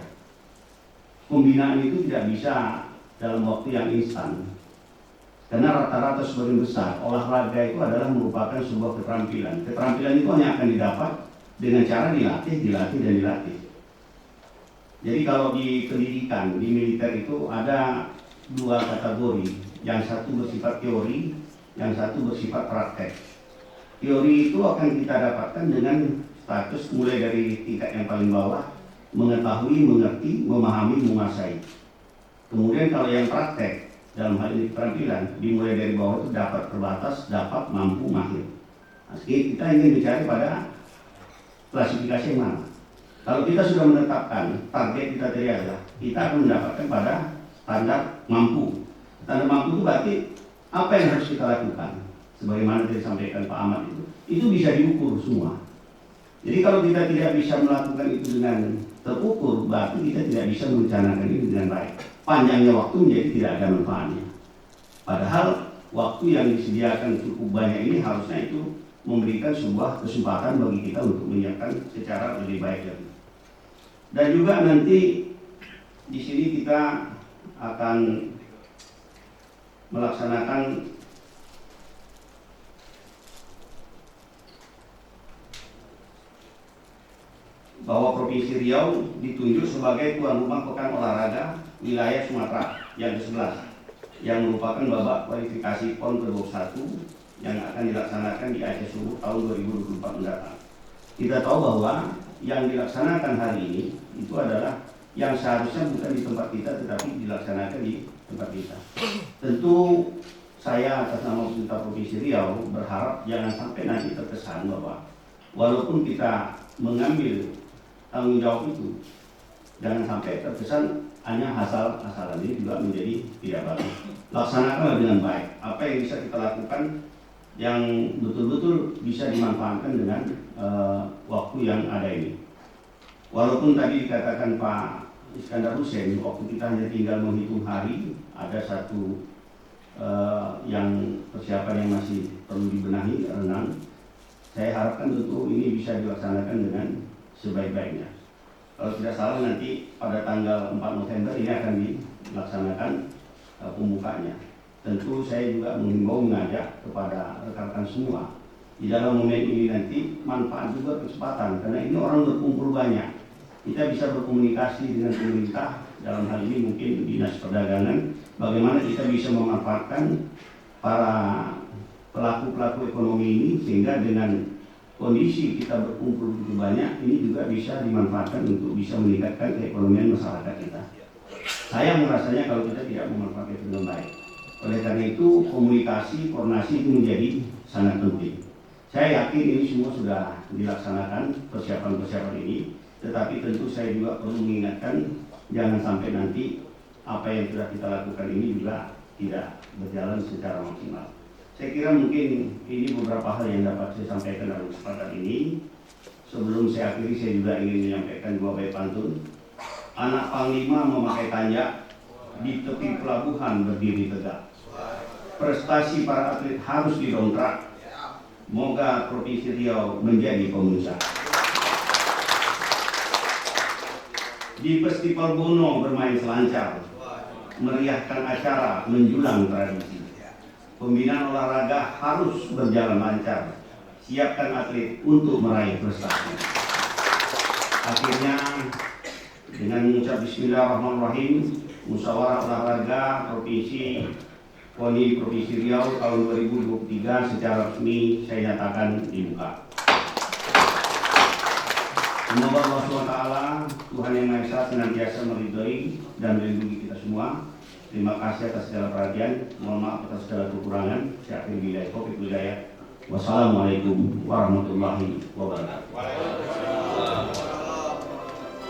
[SPEAKER 7] Pembinaan itu tidak bisa dalam waktu yang instan. Karena rata-rata sebagian besar olahraga itu adalah merupakan sebuah keterampilan. Keterampilan itu hanya akan didapat dengan cara dilatih. Jadi kalau di pendidikan, di militer itu ada 2 kategori. Yang satu bersifat teori, yang satu bersifat praktek. Teori itu akan kita dapatkan dengan status mulai dari tingkat yang paling bawah, mengetahui, mengerti, memahami, menguasai. Kemudian kalau yang praktek, dalam hal ini keterampilan, dimulai dari bawah itu dapat terbatas, dapat, mampu, mahir. Nah, kita ingin mencari pada klasifikasi yang mana. Kalau kita sudah menetapkan target kita tadi adalah kita akan mendapatkan pada standar mampu. Standar mampu itu berarti apa yang harus kita lakukan. Sebagaimana tadi disampaikan Pak Ahmad itu bisa diukur semua. Jadi kalau kita tidak bisa melakukan itu dengan terukur, berarti kita tidak bisa merencanakan ini dengan baik. Panjangnya waktu menjadi tidak ada manfaatnya. Padahal waktu yang disediakan cukup banyak ini harusnya itu memberikan sebuah kesempatan bagi kita untuk menyiapkan secara lebih baik lagi. Dan juga nanti di sini kita akan melaksanakan bahwa Provinsi Riau ditunjuk sebagai tuan rumah Pekan Olahraga Wilayah Sumatera yang ke-11 yang merupakan babak kualifikasi PON ke-21 yang akan dilaksanakan di Aceh Sulu tahun 2024 mendatang. Kita tahu bahwa yang dilaksanakan hari ini itu adalah yang seharusnya bukan di tempat kita tetapi dilaksanakan di tempat kita. Tentu saya atas nama pemerintah Provinsi Riau berharap jangan sampai nanti terkesan bahwa walaupun kita mengambil tanggung jawab itu, jangan sampai terkesan hanya asal-asalan. Ini juga menjadi tidak bagus. Laksanakanlah dengan baik. Apa yang bisa kita lakukan yang betul-betul bisa dimanfaatkan dengan waktu yang ada ini. Walaupun tadi dikatakan Pak Iskandar Hussein, waktu kita hanya tinggal menghitung hari, ada satu yang persiapan yang masih perlu dibenahi, renang. Saya harapkan tentu ini bisa dilaksanakan dengan sebaik-baiknya. Kalau tidak salah nanti pada tanggal 4 November ini akan dilaksanakan pembukanya. Tentu saya juga mengajak kepada rekan-rekan semua di dalam momen ini nanti manfaat juga kesempatan karena ini orang berkumpul banyak. Kita bisa berkomunikasi dengan pemerintah dalam hal ini mungkin Dinas Perdagangan, bagaimana kita bisa memanfaatkan para pelaku-pelaku ekonomi ini sehingga dengan kondisi kita berkumpul begitu banyak ini juga bisa dimanfaatkan untuk bisa meningkatkan keekonomian masyarakat kita. Saya merasanya kalau kita tidak memanfaatkan itu dengan baik. Oleh karena itu komunikasi, koordinasi itu menjadi sangat penting. Saya yakin ini semua sudah dilaksanakan persiapan-persiapan ini, tetapi tentu saya juga perlu mengingatkan jangan sampai nanti apa yang sudah kita lakukan ini juga tidak berjalan secara maksimal. Saya kira mungkin ini beberapa hal yang dapat saya sampaikan dalam kesempatan ini. Sebelum saya akhiri, saya juga ingin menyampaikan dua bait pantun. Anak Panglima memakai tanjak, di tepi pelabuhan berdiri tegak. Prestasi para atlet harus didongkrak. Moga Provinsi Riau menjadi pemuncak. Di Festival Bono bermain selancar, meriahkan acara menjulang tradisi. Pembinaan olahraga harus berjalan lancar. Siapkan atlet untuk meraih prestasi. Akhirnya, dengan mengucap Bismillahirrahmanirrahim, Musyawarah Olahraga Provinsi KONI Provinsi Riau tahun 2023 secara resmi saya nyatakan dibuka. Semoga Allah SWT, Tuhan Yang Maha Esa, senantiasa meridhoi dan melindungi kita semua. Terima kasih atas segala perhatian. Mohon maaf atas segala kekurangan. Saya akhiri billahi taufiq wal hidayah. Wassalamualaikum warahmatullahi wabarakatuh.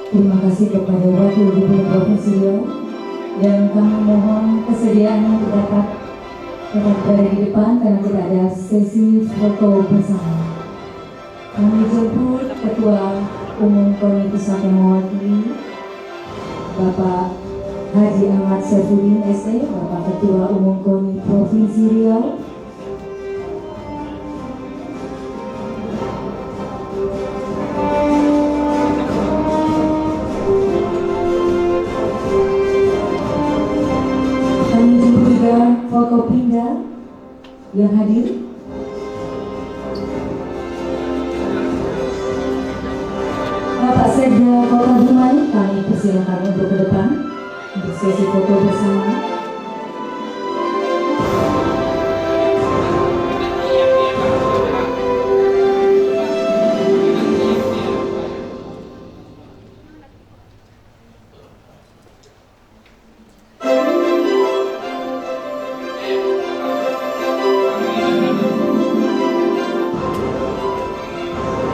[SPEAKER 1] Terima kasih kepada Wakil Gubernur Provinsi Riau, dan kami mohon kesediaan dapat berada di depan karena kita ada sesi foto bersama. Kami jemput Ketua Umum KONI Pusat yang mewakili Bapak Haji Ahmad Saifuddin SE, Bapak Ketua Umum KONI Provinsi Riau. Kami jemput juga Forkopimda yang hadir. Bapak Sekda Kota Dumai, kami persilakan untuk ke depan untuk sesi foto bersama.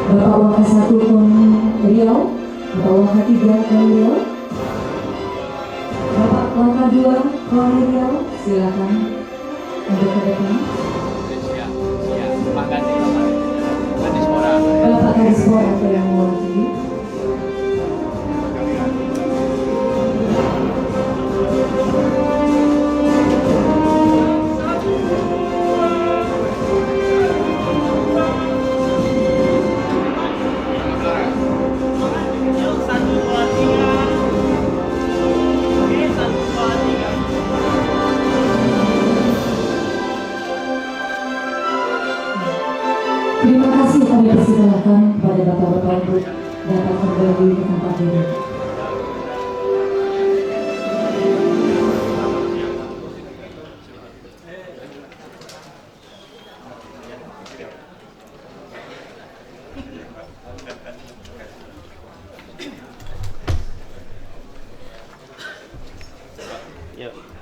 [SPEAKER 1] Bapak Wakasatu KONI Riau, Bapak Wakatiga KONI Riau, Bapak Wakadua KONI Riau, silakan untuk ke depan. Bapak Kadispora yang mewakili. Terima kasih, kami persilakan kepada Bapak-Bapak untuk dapat kembali ke tempat duduk.
[SPEAKER 8] Yuk.